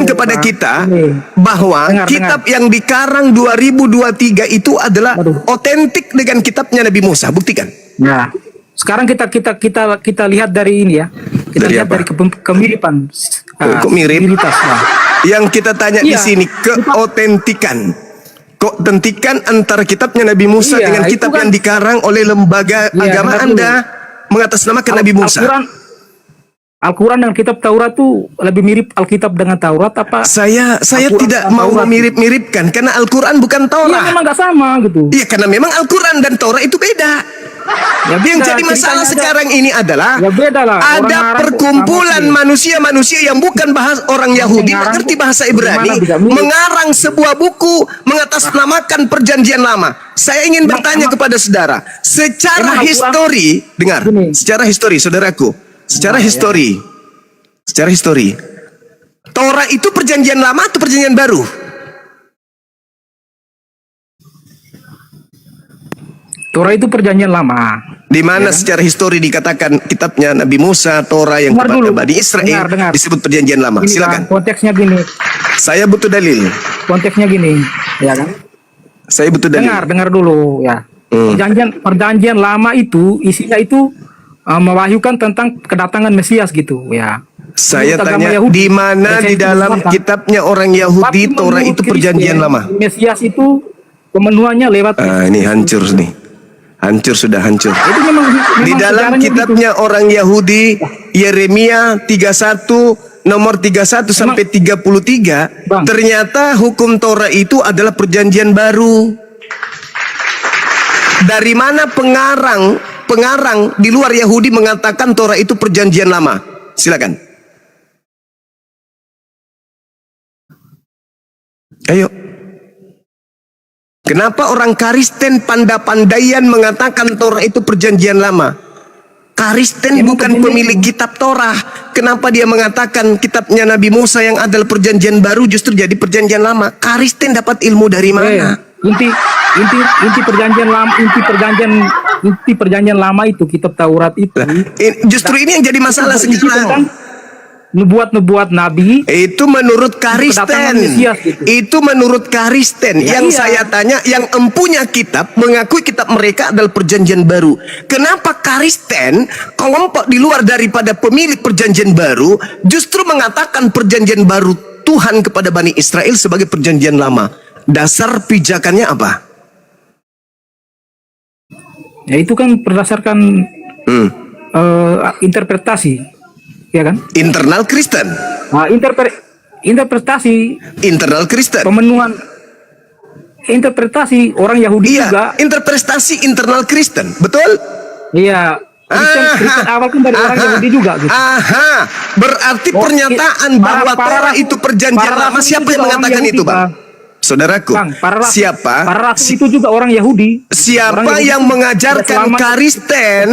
kepada kita bahwa kitab yang dikarang 2023 itu adalah otentik dengan kitabnya Nabi Musa. Buktikan. Nah, sekarang kita lihat dari ini ya. Kita lihat dari kemiripan. Kok mirip? Yang kita tanya di sini keotentikan. Keotentikan antara kitabnya Nabi Musa dengan kitab yang dikarang oleh lembaga agama Anda mengatasnamakan Nabi Musa. Al-Quran dan kitab Taurat tuh lebih mirip Alkitab dengan Taurat apa? Saya tidak mau memirip-miripkan karena Al-Quran bukan Taurat. Iya, memang nggak sama gitu. Iya, karena memang Al-Quran dan Taurat itu beda. Yang jadi masalah sekarang ini adalah ada perkumpulan manusia-manusia yang bukan orang Yahudi, mengerti bahasa Ibrani, mengarang sebuah buku mengatasnamakan perjanjian lama. Saya ingin bertanya kepada saudara, secara histori, dengar, secara histori, saudaraku, secara histori, Torah itu perjanjian lama atau perjanjian baru? Torah itu perjanjian lama. Di mana secara histori dikatakan kitabnya Nabi Musa, Torah yang kepada Bani Israel disebut perjanjian lama. Gini, silakan. Konteksnya gini. Saya butuh dalil. Konteksnya gini, ya kan? Saya butuh dalil. Dengar dulu ya. Perjanjian lama itu isinya itu mewahyukan tentang kedatangan Mesias gitu ya. Saya tanya di mana di dalam kitabnya orang Yahudi Torah itu perjanjian lama? Mesias itu pemenuhannya lewat ini hancur nih. Sudah hancur. Itu memang Di dalam kitabnya orang Yahudi Yeremia 31 nomor 31 sampai 33 ternyata hukum Torah itu adalah perjanjian baru. Dari mana pengarang di luar Yahudi mengatakan Torah itu perjanjian lama? Silakan. Ayo. Kenapa orang Kristen pandai-pandaian mengatakan Torah itu perjanjian lama? Kristen bukan pemilik kitab Torah. Kenapa dia mengatakan kitabnya Nabi Musa yang adalah perjanjian baru justru jadi perjanjian lama? Kristen dapat ilmu dari mana? Inti perjanjian lama itu kitab Taurat itu. Justru ini yang jadi masalah sekarang. Nubuat Nabi itu menurut Kristen. Itu menurut Kristen. Yang saya tanya, yang empunya kitab mengakui kitab mereka adalah perjanjian baru. Kenapa Kristen, kelompok di luar daripada pemilik perjanjian baru, justru mengatakan perjanjian baru Tuhan kepada Bani Israel sebagai perjanjian lama? Dasar pijakannya apa? Ya itu kan berdasarkan interpretasi. Ya kan? Internal Kristen. Interpretasi internal Kristen. Pemenuhan interpretasi orang Yahudi juga. Interpretasi internal Kristen, betul? Iya. Kristen awal kan dari orang Yahudi juga. Gitu. Berarti pernyataan bahwa Torah itu perjanjian lama, siapa yang mengatakan itu, Bang? Saudaraku, siapa? Itu juga orang Yahudi. Siapa yang mengajarkan Kristen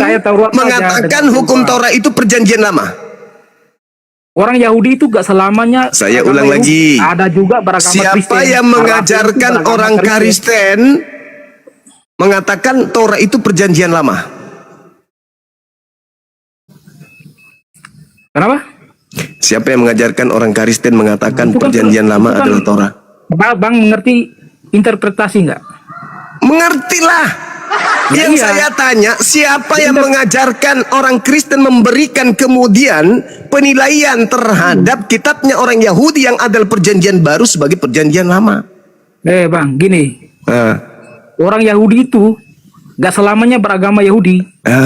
mengatakan hukum Torah itu perjanjian lama? Orang Yahudi itu gak selamanya. Saya ulang lagi. Ada juga beragama Kristen. Siapa yang mengajarkan orang Kristen mengatakan Torah itu perjanjian lama? Kenapa? Siapa yang mengajarkan orang Kristen mengatakan perjanjian lama adalah Torah? Bang mengerti interpretasi nggak? Mengertilah. Yang iya. saya tanya, siapa yang mengajarkan orang Kristen memberikan kemudian penilaian terhadap kitabnya orang Yahudi yang adalah perjanjian baru sebagai perjanjian lama? Bang, gini. Ah. Orang Yahudi itu gak selamanya beragama Yahudi.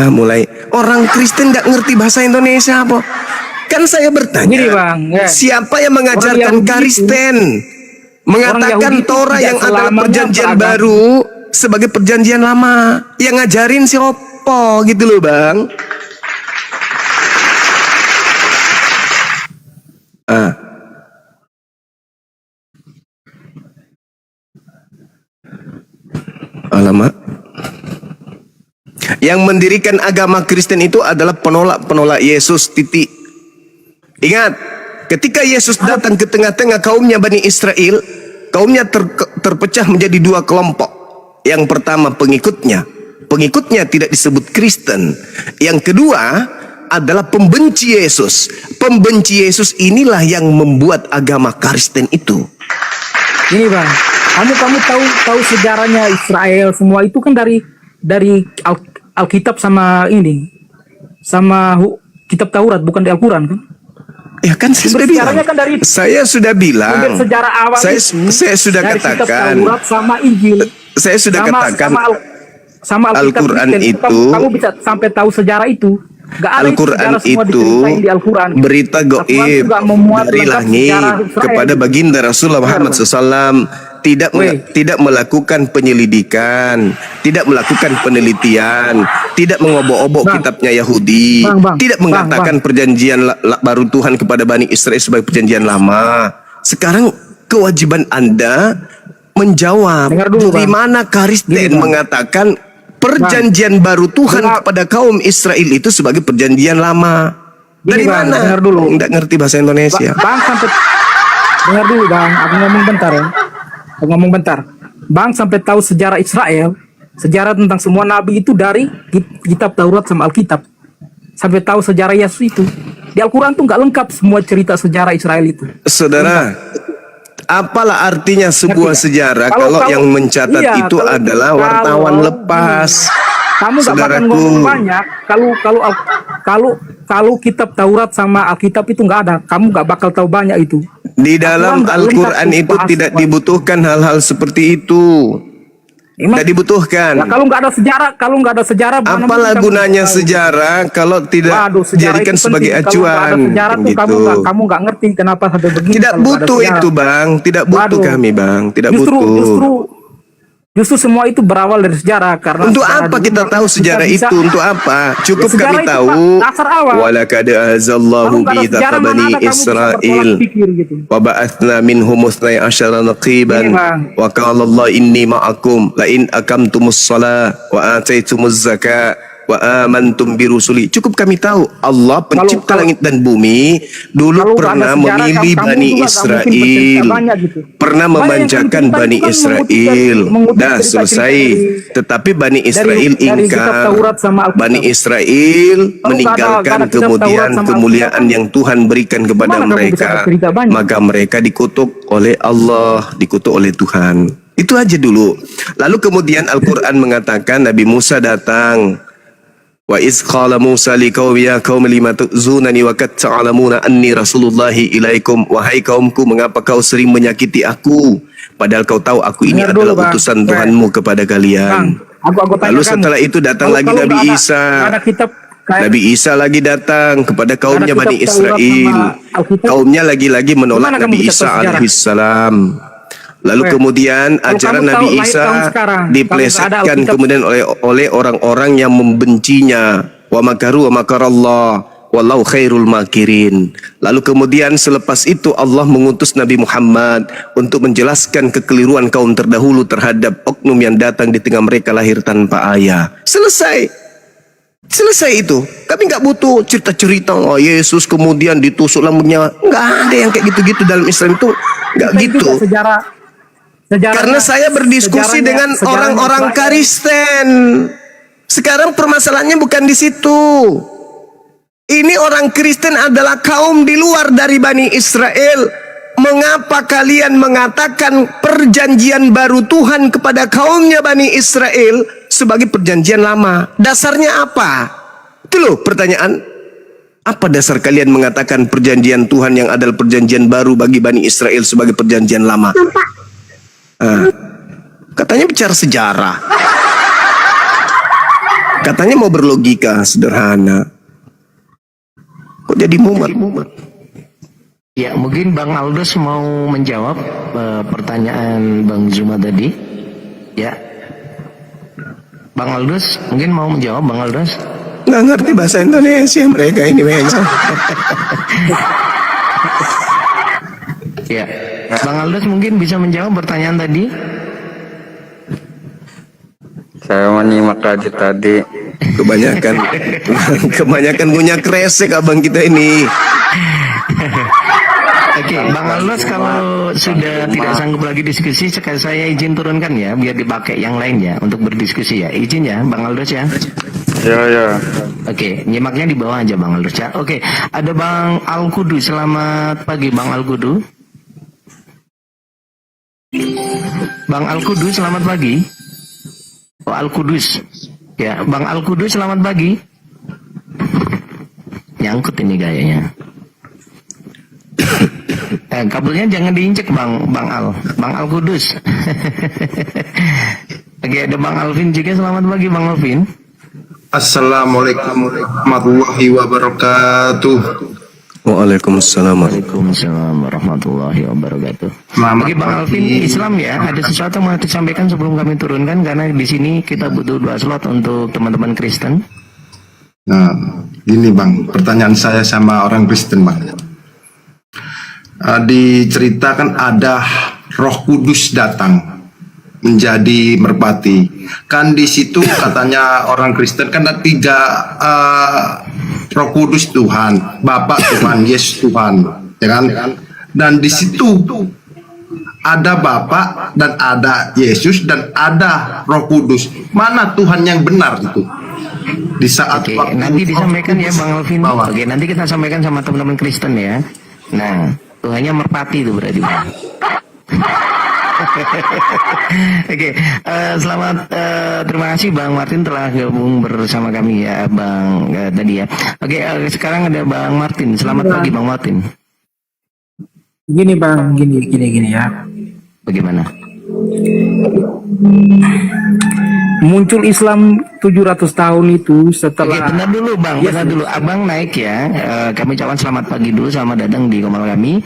Mulai orang Kristen gak ngerti bahasa Indonesia apa? Kan saya bertanya, Gini, Bang, ya. siapa yang mengajarkan Orang Yahudi Kristen mengatakan Yahudi itu Torah tidak yang adalah selamanya perjanjian beragama. baru sebagai perjanjian lama? Yang ngajarin siapa gitu loh, Bang? Alamak. Yang mendirikan agama Kristen itu adalah penolak-penolak Yesus, titik. Ingat, ketika Yesus datang ke tengah-tengah kaumnya Bani Israel, kaumnya terpecah menjadi dua kelompok. Yang pertama pengikutnya tidak disebut Kristen. Yang kedua adalah pembenci Yesus. Pembenci Yesus inilah yang membuat agama Kristen itu. Gini, Bang, kamu tahu sejarahnya Israel semua itu kan dari Alkitab sama ini, sama kitab Taurat, bukan di Al-Quran kan? Ya kan saya sudah bilang. Sejarahnya kan dari itu. Saya sudah bilang. Sumber sejarah awal saya sudah dari katakan. kitab Taurat sama Injil. Saya sudah katakan. Sama Alkitab Al-Quran Kristen. itu. Kamu bisa sampai tahu sejarah itu. Gak ada Al-Quran sejarah semua itu diceritain di Al-Quran. berita Al-Quran gaib juga memuat dari lengkap langit sejarah Israel. kepada baginda Rasulullah Muhammad SAW. Tidak melakukan penyelidikan, tidak melakukan penelitian, tidak mengobok-obok kitabnya Yahudi, tidak mengatakan perjanjian baru Tuhan kepada Bani Israel sebagai perjanjian lama. Sekarang kewajiban Anda menjawab dari mana Kristen mengatakan perjanjian baru Tuhan kepada kaum Israel itu sebagai perjanjian lama. Dari mana? Dengar dulu. Nggak ngerti bahasa Indonesia. Bang, sampai dengar dulu, Bang. Aku ngomong bentar ya. Bang sampai tahu sejarah Israel, sejarah tentang semua nabi itu dari kitab Taurat sama Alkitab. Sampai tahu sejarah Yesus itu. Di Al-Quran tuh nggak lengkap semua cerita sejarah Israel itu. Saudara, apalah artinya sebuah sejarah kalau yang mencatat itu adalah wartawan lepas? Kamu gak bakal ngomong banyak kalau kitab Taurat sama Alkitab itu nggak ada, kamu gak bakal tahu banyak itu. Di dalam Al-Quran itu tidak dibutuhkan hal-hal seperti itu. Tidak dibutuhkan. Ya, kalau nggak ada sejarah, apalah gunanya sejarah kalau tidak dijadikan sebagai acuan? Gitu. Kamu nggak ngerti kenapa sampai begini. Tidak butuh itu, Bang. Tidak butuh kami, Bang. Tidak butuh. Justru semua itu berawal dari sejarah. Karena untuk apa kita tahu sejarah itu? Untuk apa? Cukup ya, kami tahu. Walaqad azallahu bi Bani Israil wa ba'atsna minhum 12 naqiban wa qala Allah inni ma'akum la in aqamtumus shalah wa ataitumuz zakah wa amantum bi rusuli. Cukup kami tahu Allah pencipta langit dan bumi dulu pernah memilih Bani Israel, pernah memanjakan Bani Israel. Dah selesai. Tetapi Bani Israel ingkar. Bani Israel meninggalkan kemudian kemuliaan yang Tuhan berikan kepada mereka. Maka mereka dikutuk oleh Allah, dikutuk oleh Tuhan. Itu aja dulu. Lalu kemudian Al-Quran mengatakan Nabi Musa datang. Wa iz qala Musa liqaumi ya qaumi lima tu'zunani wa qad ta'lamuna anni rasulullahi ilaikum. Wahai kaumku, mengapa kau sering menyakiti aku padahal kau tahu aku ini adalah utusan Tuhanmu kepada kalian. Lalu setelah itu datang lagi Nabi Isa. Nabi Isa lagi datang kepada kaumnya Bani Israel. Kaumnya lagi-lagi menolak Nabi Isa alaihissalam. Lalu kemudian ajaran Nabi Isa dipelesetkan kemudian oleh orang-orang yang membencinya. Wa makaru wa makarallah wallahu khairul makirin. Lalu kemudian selepas itu Allah mengutus Nabi Muhammad untuk menjelaskan kekeliruan kaum terdahulu terhadap oknum yang datang di tengah mereka lahir tanpa ayah. Selesai itu. Kami nggak butuh cerita-cerita Yesus kemudian ditusuk lambungnya. Nggak ada yang kayak gitu-gitu dalam Islam itu. Nggak gitu. Karena saya berdiskusi dengan orang-orang Kristen. Sekarang permasalahannya bukan di situ. Ini orang Kristen adalah kaum di luar dari Bani Israel. Mengapa kalian mengatakan perjanjian baru Tuhan kepada kaumnya Bani Israel sebagai perjanjian lama. Dasarnya apa? Itu loh pertanyaan. Apa dasar kalian mengatakan perjanjian Tuhan yang adalah perjanjian baru bagi Bani Israel sebagai perjanjian lama? Katanya bicara sejarah. Katanya mau berlogika sederhana. Kok jadi mumet? Ya, mungkin Bang Aldus mau menjawab pertanyaan Bang Zuma tadi. Ya. Bang Aldus mungkin mau menjawab, Bang Aldus. Nggak ngerti bahasa Indonesia mereka ini memang. Ya. Bang Aldus mungkin bisa menjawab pertanyaan tadi. Saya menyimak aja tadi. Kebanyakan punya kresek abang kita ini. Oke, Bang Aldus kalau sudah tidak sanggup lagi diskusi, sekarang saya izin turunkan ya, biar dipakai yang lain ya untuk berdiskusi ya. Izin ya, Bang Aldus ya. Ya. Oke, nyimaknya di bawah aja Bang Aldus ya. Oke, ada Bang Al-Kudu. Selamat pagi Bang Al-Kudu. Bang Al-Kudu, selamat pagi. Oh, Al-Kudus. Ya, Bang Al-Kudus, selamat pagi. Nyangkut ini gayanya. Kabelnya jangan diinjek Bang Al-Kudus. Oke, ada Bang Alvin juga, selamat pagi Bang Alvin. Assalamualaikum warahmatullahi wabarakatuh. Waalaikumsalam. Waalaikumsalam warahmatullahi wabarakatuh. Oke Bang Alvin, Islam ya, ada sesuatu yang mau disampaikan sebelum kami turunkan, karena di sini kita butuh 2 slot untuk teman-teman Kristen. Nah, gini Bang, pertanyaan saya sama orang Kristen Bang. Diceritakan ada Roh Kudus datang menjadi merpati. Kan di situ katanya orang Kristen kan ada 3 Roh Kudus Tuhan, Bapa Tuhan, Yesus Tuhan, ya kan? Dan di situ ada Bapa dan ada Yesus dan ada Roh Kudus. Mana Tuhan yang benar itu? Di saat nanti disampaikan ya Bang Alvin. Oke, nanti kita sampaikan sama teman-teman Kristen ya. Nah, Tuhannya merpati itu berarti Bang. Oke, selamat terima kasih Bang Martin telah gabung bersama kami ya Bang tadi ya. Oke, sekarang ada Bang Martin. Selamat pagi Bang Martin. Gini Bang, gini ya. Bagaimana? Muncul Islam 700 tahun itu setelah. Oke, benar dulu Bang, benar dulu. Abang naik ya. Kami ucapkan selamat pagi dulu, selamat datang di Komal kami.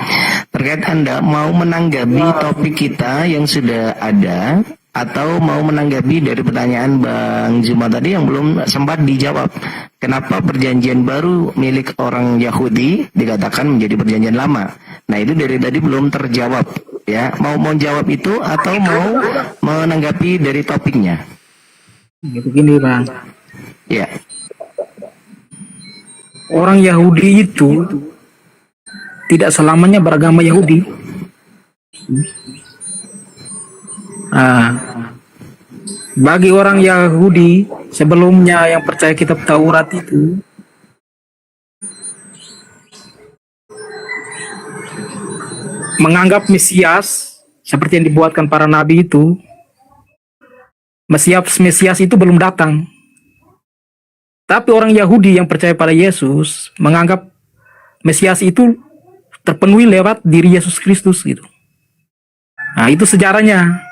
Terkait Anda mau menanggapi topik kita yang sudah ada atau mau menanggapi dari pertanyaan Bang Zuma tadi yang belum sempat dijawab. Kenapa perjanjian baru milik orang Yahudi dikatakan menjadi perjanjian lama? Nah, itu dari tadi belum terjawab ya. Mau jawab itu atau mau menanggapi dari topiknya? Begini Bang. Ya. Orang Yahudi itu tidak selamanya beragama Yahudi. Bagi orang Yahudi sebelumnya yang percaya kitab Taurat itu, menganggap Mesias seperti yang dibuatkan para nabi itu, Mesias itu belum datang. Tapi orang Yahudi yang percaya pada Yesus menganggap Mesias itu terpenuhi lewat diri Yesus Kristus gitu. Nah, itu sejarahnya.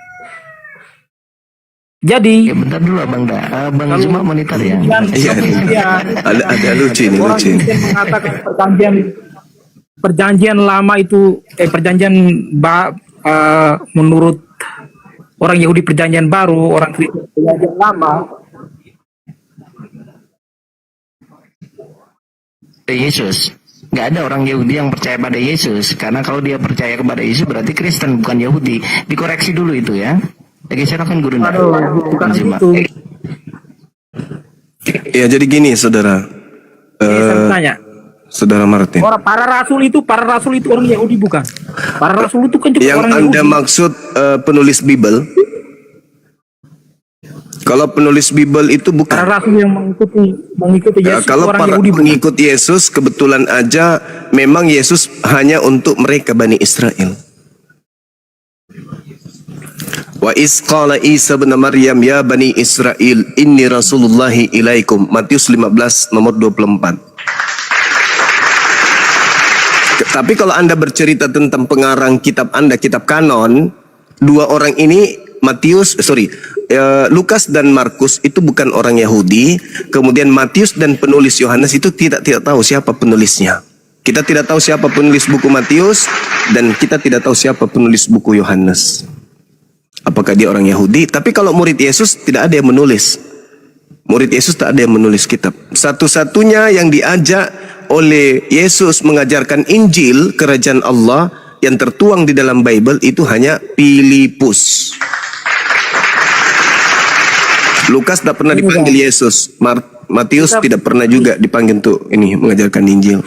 Jadi, bentar dulu Bang Bang Zuma monitor ya. Ada lucu ini, orang lucu. yang mengatakan perjanjian lama itu menurut orang Yahudi perjanjian baru, orang Kristen perjanjian lama. Yesus. Nggak ada orang Yahudi yang percaya pada Yesus, karena kalau dia percaya kepada Yesus berarti Kristen bukan Yahudi. Dikoreksi dulu itu ya. Oke, silakan Guru. Bukan itu. Ya, jadi gini saudara. Saya tanya. Saudara Martin. Para rasul itu orang Yahudi bukan? Para rasul itu kan juga Yang orang Anda Yahudi. maksud penulis Bible? Kalau penulis Bible itu bukan. Para rasul yang mengikuti Yesus Kalau orang para Yahudi bukan? pengikut Yesus kebetulan aja memang Yesus hanya untuk mereka Bani Israel. Wa is qala Isa bin Maryam ya bani Israel inni rasulullahi ilaikum. Matius 15 nomor 24. Tapi kalau Anda bercerita tentang pengarang kitab Anda, kitab kanon, dua orang ini Lukas dan Markus itu bukan orang Yahudi. Kemudian Matius dan penulis Yohanes itu tidak tahu siapa penulisnya. Kita tidak tahu siapa penulis buku Matius dan kita tidak tahu siapa penulis buku Yohanes. Apakah dia orang Yahudi? Tapi kalau murid Yesus tidak ada yang menulis. Murid Yesus tak ada yang menulis kitab. Satu-satunya yang diajak oleh Yesus mengajarkan Injil kerajaan Allah yang tertuang di dalam Bible itu hanya Filipus. Lukas tidak pernah dipanggil Yesus. Matius tidak pernah juga dipanggil untuk ini mengajarkan Injil.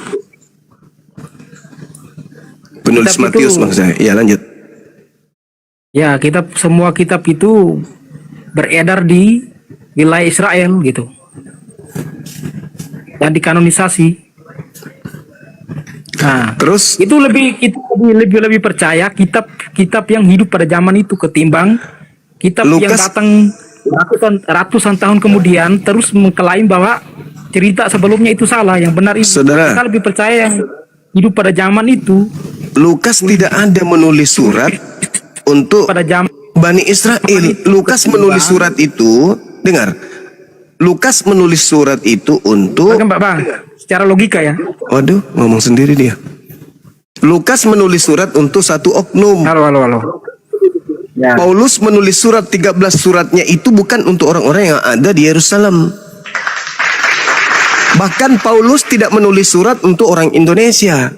Penulis Matius maksud saya. Ya, lanjut. Ya, semua kitab itu beredar di wilayah Israel gitu. Dan dikanonisasi. Nah, terus itu lebih percaya kitab yang hidup pada zaman itu ketimbang kitab yang datang ratusan tahun kemudian terus mengklaim bahwa cerita sebelumnya itu salah, yang benar itu. Saudara, kita lebih percaya yang hidup pada zaman itu. Lukas tidak ada menulis surat untuk pada zaman Bani Israel. Lukas menulis surat itu, dengar. Lukas menulis surat itu untuk Bang, secara logika ya. Waduh, ngomong sendiri dia. Lukas menulis surat untuk satu oknum. Halo. Ya. Paulus menulis surat 13 suratnya itu bukan untuk orang-orang yang ada di Yerusalem. Bahkan Paulus tidak menulis surat untuk orang Indonesia.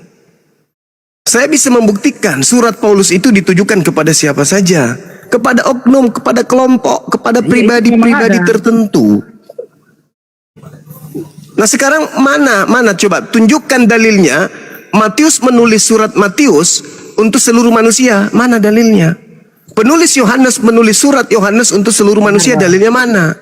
Saya bisa membuktikan surat Paulus itu ditujukan kepada siapa saja. Kepada oknum, kepada kelompok, kepada pribadi-pribadi tertentu. Nah sekarang mana coba tunjukkan dalilnya. Matius menulis surat Matius untuk seluruh manusia. Mana dalilnya? Penulis Yohanes menulis surat Yohanes untuk seluruh manusia. Dalilnya mana?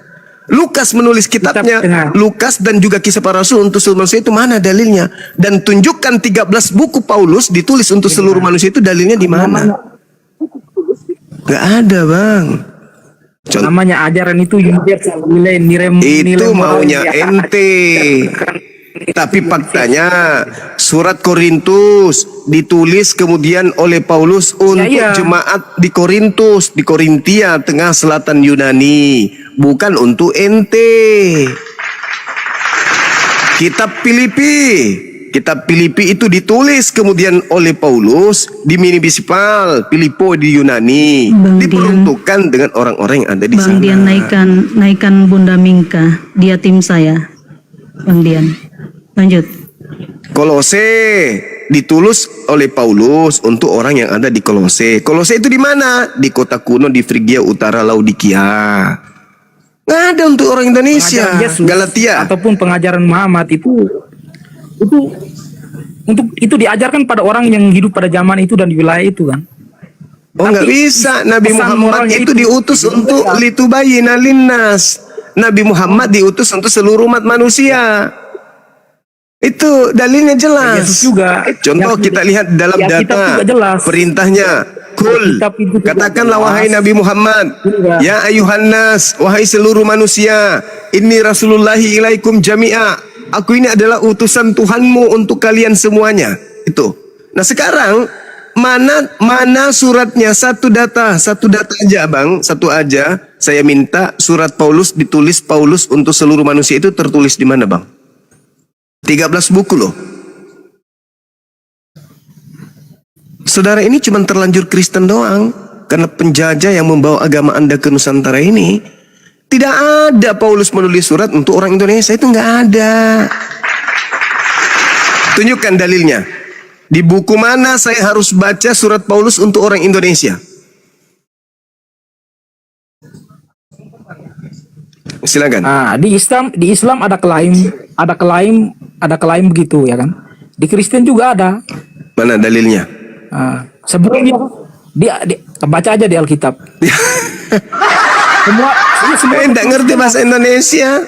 Lukas menulis kitabnya Lukas dan juga Kisah Para Rasul untuk seluruh manusia. Itu mana dalilnya? Dan tunjukkan 13 buku Paulus ditulis untuk seluruh manusia. Itu dalilnya di mana? Gak ada, Bang. Namanya ajaran itu nilai maunya ente. Tapi faktanya surat Korintus ditulis kemudian oleh Paulus untuk jemaat di Korintus, di Korintia, tengah selatan Yunani, bukan untuk ente. Kitab Filipi itu ditulis kemudian oleh Paulus di Municipal Filippo di Yunani, diperuntukkan dengan orang-orang yang ada di sana. Bang Dian naikkan Bunda Mingka, dia tim saya. Bang Dian, lanjut. Kolose ditulis oleh Paulus untuk orang yang ada di Kolose. Kolose itu di mana? Di kota kuno di Frigia Utara, Laodikia. Nggak ada untuk orang Indonesia. Galatia ataupun pengajaran Muhammad itu diajarkan pada orang yang hidup pada zaman itu dan di wilayah itu kan. Oh, nggak bisa. Nabi Muhammad itu diutus untuk litubayyina linnas. Nabi Muhammad diutus untuk seluruh umat manusia. Itu dalilnya jelas. Yesus juga. Contoh kita lihat dalam data perintahnya. Kul, katakanlah wahai Nabi Muhammad, ya ayuhan nas, wahai seluruh manusia, inni rasulullahi ilaikum jami'a. Aku ini adalah utusan Tuhanmu untuk kalian semuanya. Itu. Nah sekarang mana suratnya? Satu data aja, Bang, satu aja. Saya minta surat Paulus ditulis Paulus untuk seluruh manusia itu tertulis di mana, Bang? 13 buku loh. Saudara, ini cuma terlanjur Kristen doang. Karena penjajah yang membawa agama Anda ke Nusantara ini. Tidak ada Paulus menulis surat untuk orang Indonesia. Itu nggak ada. Tunjukkan dalilnya. Di buku mana saya harus baca surat Paulus untuk orang Indonesia? Silakan. Nah, di Islam ada klaim begitu ya kan. Di Kristen juga ada. Mana dalilnya? Sebelumnya dia baca aja di Alkitab. semua enggak ngerti bahasa Indonesia.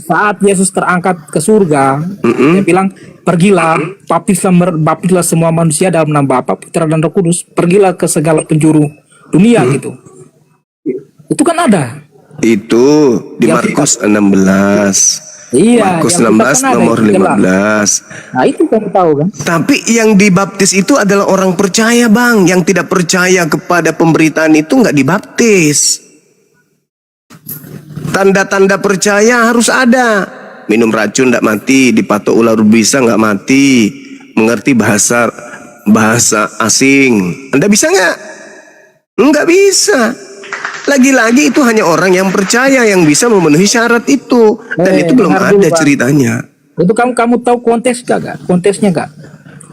Saat Yesus terangkat ke surga, dia bilang, "Pergilah, baptislah semua manusia dalam nama Bapa, Putra dan Roh Kudus. Pergilah ke segala penjuru dunia," gitu. Itu kan ada. Itu di Di Markus 16. Iya, Markus di Alkitab 16 kan ada, nomor itu jelas. 15. Nah itu kamu tahu kan? Tapi yang dibaptis itu adalah orang percaya, Bang. Yang tidak percaya kepada pemberitaan itu nggak dibaptis. Tanda-tanda percaya harus ada. Minum racun nggak mati, dipatok ular bisa nggak mati, mengerti bahasa asing. Anda bisa nggak? Nggak bisa. Lagi-lagi itu hanya orang yang percaya yang bisa memenuhi syarat itu, dan itu belum dengar ada dulu, Bang. ceritanya. Itu kamu tahu kontesnya gak?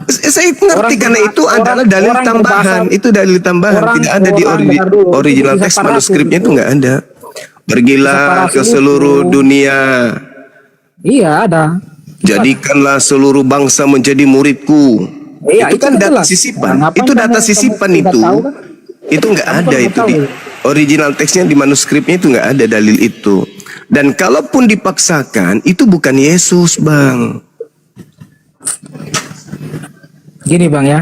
Saya ngerti karena itu adalah dalil orang tambahan. berbahasa- Itu dalil tambahan. orang- Tidak ada di orang, dengar dulu. original Itu teks bisa manuskripnya parafin. itu nggak ada. Pergilah Bisa ke parafin seluruh itu. dunia. Iya ada. Jadikanlah seluruh bangsa menjadi muridku. Iya, itu kan itu data jelas. sisipan. Nah, ngapain Itu data kamu sisipan tidak itu. tahu kan? Itu nggak Kamu ada kan itu nggak di tahu. original teksnya di manuskripnya itu nggak ada dalil itu. Dan kalaupun dipaksakan itu bukan Yesus, Bang. Gini Bang ya.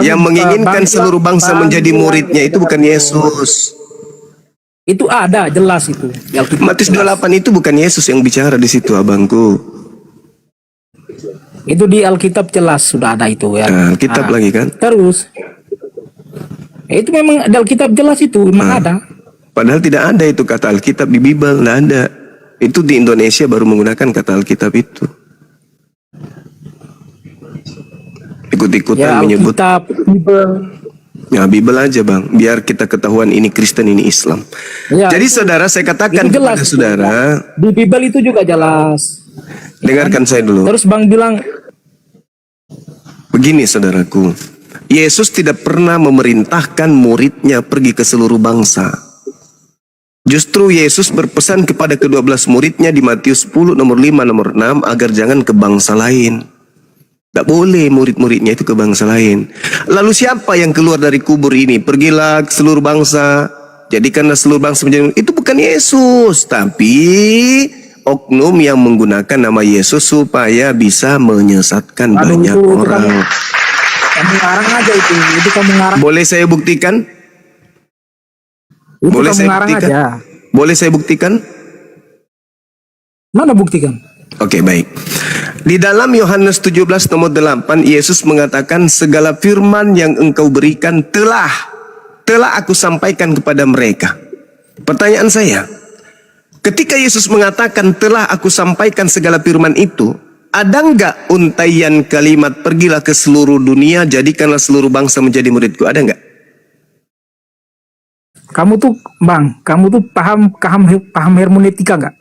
Yang menginginkan Bang, seluruh bangsa Bang, menjadi Bang, muridnya itu bukan Yesus. Itu ada jelas itu. Di Alkitab Matius jelas. 28 itu bukan Yesus yang bicara di situ, abangku. Itu di Alkitab jelas sudah ada itu ya. Nah, Alkitab Nah, lagi kan. Terus itu memang di Alkitab jelas itu memang ada. Padahal tidak ada itu kata Alkitab di Bible, tidak ada. Itu di Indonesia baru menggunakan kata Alkitab itu. Ikut-ikutan Ya menyebut. Alkitab, Bible. Ya Bible aja, Bang, biar kita ketahuan ini Kristen ini Islam. Ya, Jadi itu- saudara, saya katakan itu jelas. kepada saudara, Di Bible itu juga jelas. dengarkan saya dulu. Terus Bang bilang Begini saudaraku, Yesus tidak pernah memerintahkan muridnya pergi ke seluruh bangsa. Justru Yesus berpesan kepada ke-12 muridnya di Matius 10 nomor 5 nomor 6 agar jangan ke bangsa lain. Tidak boleh murid-muridnya itu ke bangsa lain. Lalu siapa yang keluar dari kubur ini? Pergilah ke seluruh bangsa, jadikanlah seluruh bangsa menjadi. Itu bukan Yesus, tapi oknum yang menggunakan nama Yesus supaya bisa menyesatkan Aduh, banyak itu orang. kamu ngarang aja itu kamu ngarang. Boleh saya buktikan? Itu Boleh kamu saya ngarang buktikan? aja. Boleh saya buktikan? Mana buktikan? Oke, baik. Di dalam Yohanes 17 nomor 8, Yesus mengatakan segala firman yang engkau berikan telah aku sampaikan kepada mereka. Pertanyaan saya, ketika Yesus mengatakan telah aku sampaikan segala firman itu, ada enggak untaian kalimat pergilah ke seluruh dunia, jadikanlah seluruh bangsa menjadi muridku? Ada enggak? Kamu tuh Bang, kamu tuh paham hermeneutika nggak?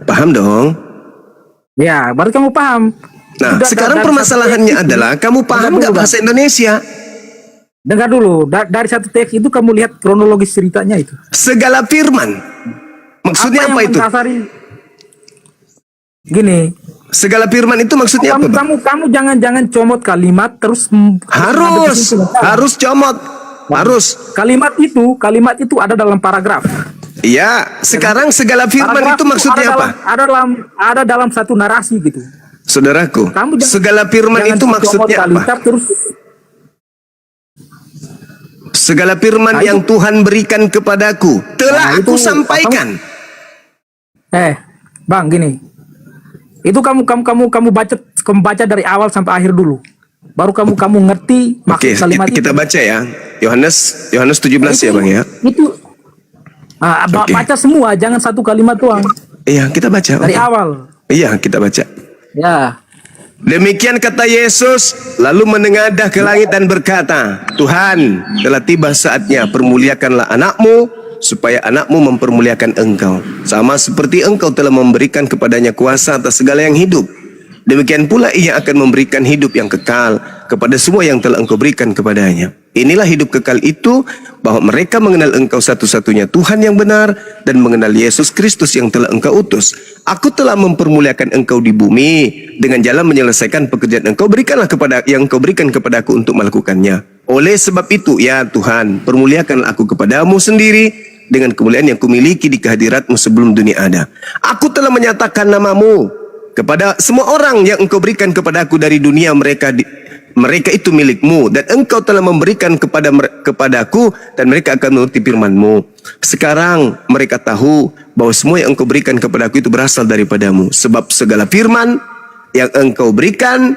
Paham dong. Ya, baru kamu paham. Nah, Udah, sekarang dari permasalahannya satu teks itu, adalah kamu paham dengar nggak dulu, bahasa Indonesia? Dengar dulu, dari satu teks itu kamu lihat kronologis ceritanya itu. Segala firman. Maksudnya apa yang itu? mendasari? Gini, Segala firman itu maksudnya apa, Bang? kamu jangan comot kalimat terus Harus comot. Harus. Kalimat itu ada dalam paragraf. Iya, sekarang segala firman Paragraf itu maksudnya apa? Ada dalam satu narasi gitu. Saudaraku, Kamu jangan- segala firman jangan itu comot maksudnya apa? kalimat terus Segala firman Nah, yang Tuhan berikan kepadaku telah Nah, aku itu- sampaikan. Bang, gini. Itu kamu baca dari awal sampai akhir dulu. Baru kamu ngerti maksud Oke, kalimat kita itu. baca ya. Yohanes 17 ya, Bang ya. Itu Oke. baca semua, jangan satu kalimat doang. Iya, kita baca. Dari Oke. awal. Iya, kita baca. Ya. Demikian kata Yesus, lalu menengadah ke langit dan berkata, Tuhan, telah tiba saatnya, permuliakanlah anakmu, supaya anakmu mempermuliakan engkau. Sama seperti engkau telah memberikan kepadanya kuasa atas segala yang hidup. Demikian pula ia akan memberikan hidup yang kekal kepada semua yang telah engkau berikan kepadanya. Inilah hidup kekal itu, bahwa mereka mengenal engkau satu-satunya Tuhan yang benar, dan mengenal Yesus Kristus yang telah engkau utus. Aku telah mempermuliakan engkau di bumi, dengan jalan menyelesaikan pekerjaan engkau yang engkau berikan kepadaku untuk melakukannya. Oleh sebab itu, ya Tuhan, permuliakanlah aku kepadamu sendiri, dengan kemuliaan yang kumiliki di kehadiratmu sebelum dunia ada. Aku telah menyatakan namamu kepada semua orang yang engkau berikan kepadaku dari dunia mereka mereka itu milikmu dan engkau telah memberikan kepadaku dan mereka akan menuruti firman-Mu. Sekarang mereka tahu bahwa semua yang engkau berikan kepadaku itu berasal daripadamu, sebab segala firman yang engkau berikan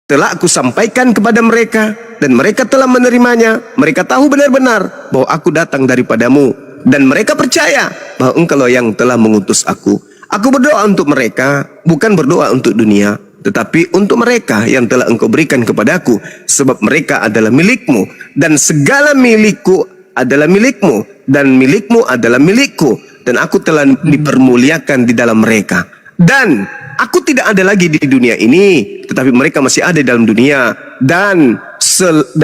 telah aku sampaikan kepada mereka dan mereka telah menerimanya. Mereka tahu benar-benar bahwa aku datang daripadamu dan mereka percaya bahwa engkau yang telah mengutus aku. Aku berdoa untuk mereka, bukan berdoa untuk dunia, tetapi untuk mereka yang telah engkau berikan kepadaku, sebab mereka adalah milikmu, dan segala milikku adalah milikmu, dan milikmu adalah milikku, dan aku telah dipermuliakan di dalam mereka. Dan aku tidak ada lagi di dunia ini, tetapi mereka masih ada di dalam dunia, dan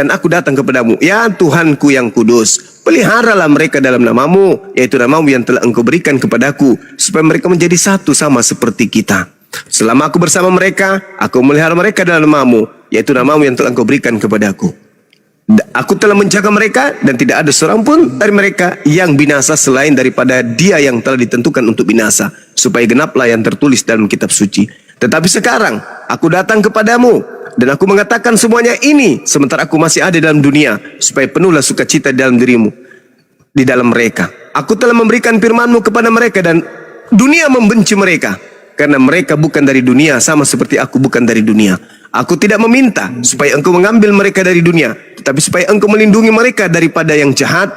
aku datang kepadamu, ya Tuhanku yang kudus. Peliharalah mereka dalam namamu, yaitu namamu yang telah engkau berikan kepadaku, supaya mereka menjadi satu sama seperti kita. Selama aku bersama mereka, aku melihara mereka dalam namamu, yaitu namamu yang telah engkau berikan kepadaku. Aku telah menjaga mereka dan tidak ada seorang pun dari mereka yang binasa selain daripada dia yang telah ditentukan untuk binasa, supaya genaplah yang tertulis dalam kitab suci. Tetapi sekarang aku datang kepadamu dan aku mengatakan semuanya ini sementara aku masih ada dalam dunia, supaya penuhlah sukacita dalam dirimu, di dalam mereka. Aku telah memberikan firman-Mu kepada mereka dan dunia membenci mereka, karena mereka bukan dari dunia, sama seperti aku bukan dari dunia. Aku tidak meminta supaya engkau mengambil mereka dari dunia, tetapi supaya engkau melindungi mereka daripada yang jahat.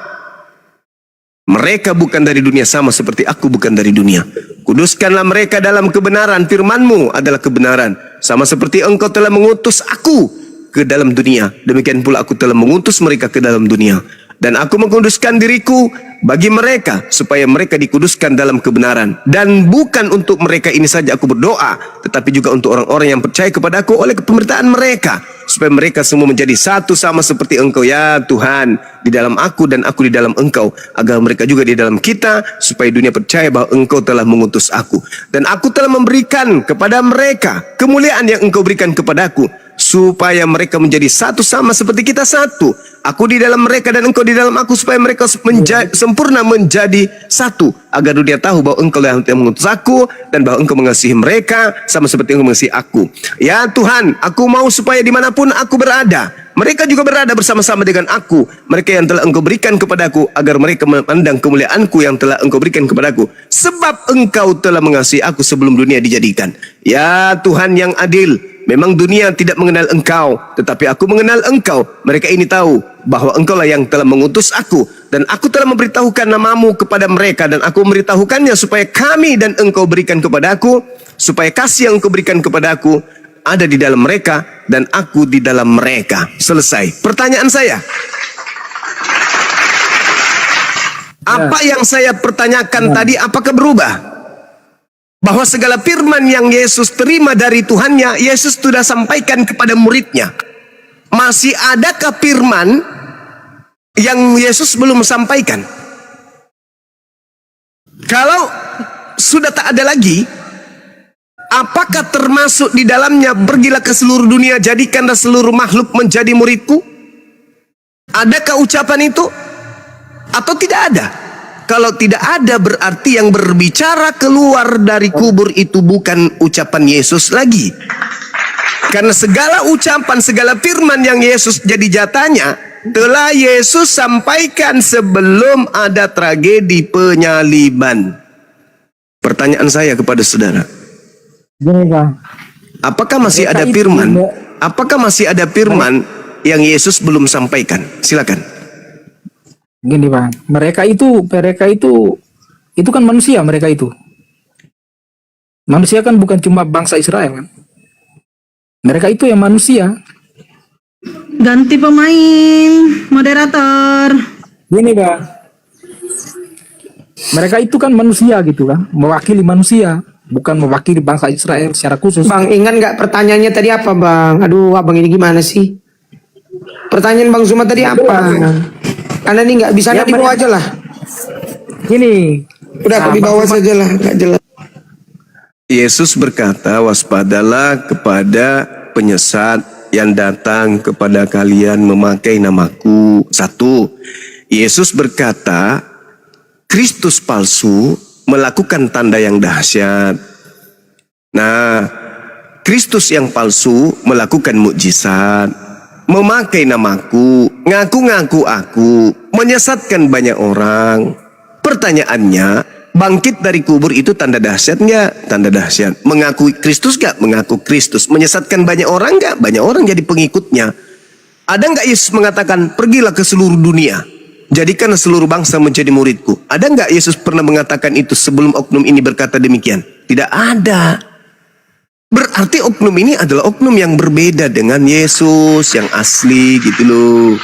Mereka bukan dari dunia, sama seperti aku bukan dari dunia. Kuduskanlah mereka dalam kebenaran, firman-Mu adalah kebenaran, sama seperti engkau telah mengutus aku ke dalam dunia, demikian pula aku telah mengutus mereka ke dalam dunia. Dan aku mengkuduskan diriku bagi mereka, supaya mereka dikuduskan dalam kebenaran. Dan bukan untuk mereka ini saja aku berdoa, tetapi juga untuk orang-orang yang percaya kepadaku oleh pemberitaan mereka, supaya mereka semua menjadi satu sama seperti engkau ya Tuhan, di dalam aku dan aku di dalam engkau, agar mereka juga di dalam kita, supaya dunia percaya bahwa engkau telah mengutus aku. Dan aku telah memberikan kepada mereka kemuliaan yang engkau berikan kepadaku, supaya mereka menjadi satu sama seperti kita satu. Aku di dalam mereka dan engkau di dalam aku, supaya mereka sempurna menjadi satu, agar dunia tahu bahwa engkau yang mengutus aku dan bahwa engkau mengasihi mereka sama seperti engkau mengasihi aku. Ya Tuhan, aku mau supaya dimanapun aku berada, mereka juga berada bersama-sama dengan aku, mereka yang telah engkau berikan kepadaku, agar mereka memandang kemuliaanku yang telah engkau berikan kepadaku, sebab engkau telah mengasihi aku sebelum dunia dijadikan. Ya Tuhan yang adil, memang dunia tidak mengenal engkau, tetapi aku mengenal engkau. Mereka ini tahu bahwa engkau lah yang telah mengutus aku, dan aku telah memberitahukan namamu kepada mereka, dan aku memberitahukannya supaya kami dan engkau berikan kepadaku, supaya kasih yang engkau berikan kepadaku ada di dalam mereka dan aku di dalam mereka. Selesai. Pertanyaan saya, apa yang saya pertanyakan tadi, apakah berubah? Bahwa segala firman yang Yesus terima dari Tuhannya, Yesus sudah sampaikan kepada muridnya. Masih adakah firman yang Yesus belum sampaikan? Kalau sudah tak ada lagi, apakah termasuk di dalamnya pergilah ke seluruh dunia, jadikanlah seluruh makhluk menjadi muridku? Adakah ucapan itu? Atau tidak ada? Kalau tidak ada, berarti yang berbicara keluar dari kubur itu bukan ucapan Yesus lagi. Karena segala ucapan, segala firman yang Yesus jadi jatahnya telah Yesus sampaikan sebelum ada tragedi penyaliban. Pertanyaan saya kepada saudara, apakah masih ada firman? Apakah masih ada firman yang Yesus belum sampaikan? Silakan. Gini Bang, mereka itu kan manusia, mereka itu. Manusia kan bukan cuma bangsa Israel kan. Mereka itu yang manusia. Ganti pemain, moderator. Gini Bang, mereka itu kan manusia gitu kan, mewakili manusia, bukan mewakili bangsa Israel secara khusus. Bang, ingat nggak pertanyaannya tadi apa Bang? Aduh, abang ini gimana sih? Pertanyaan Bang Zuma tadi apa? Karena ini nggak bisa di bawah aja lah. Gini, udah di bawah saja lah, nggak jelas. Yesus berkata, waspadalah kepada penyesat yang datang kepada kalian memakai namaku. 1. Yesus berkata, Kristus palsu melakukan tanda yang dahsyat. Nah, Kristus yang palsu melakukan mukjizat, memakai namaku, ngaku-ngaku aku, menyesatkan banyak orang. Pertanyaannya, bangkit dari kubur itu tanda dahsyat nggak? Tanda dahsyat. Mengakui Kristus nggak? Mengaku Kristus. Menyesatkan banyak orang nggak? Banyak orang jadi pengikutnya. Ada nggak Yesus mengatakan, pergilah ke seluruh dunia, jadikan seluruh bangsa menjadi muridku? Ada nggak Yesus pernah mengatakan itu sebelum oknum ini berkata demikian? Tidak ada. Berarti oknum ini adalah oknum yang berbeda dengan Yesus yang asli gitu loh.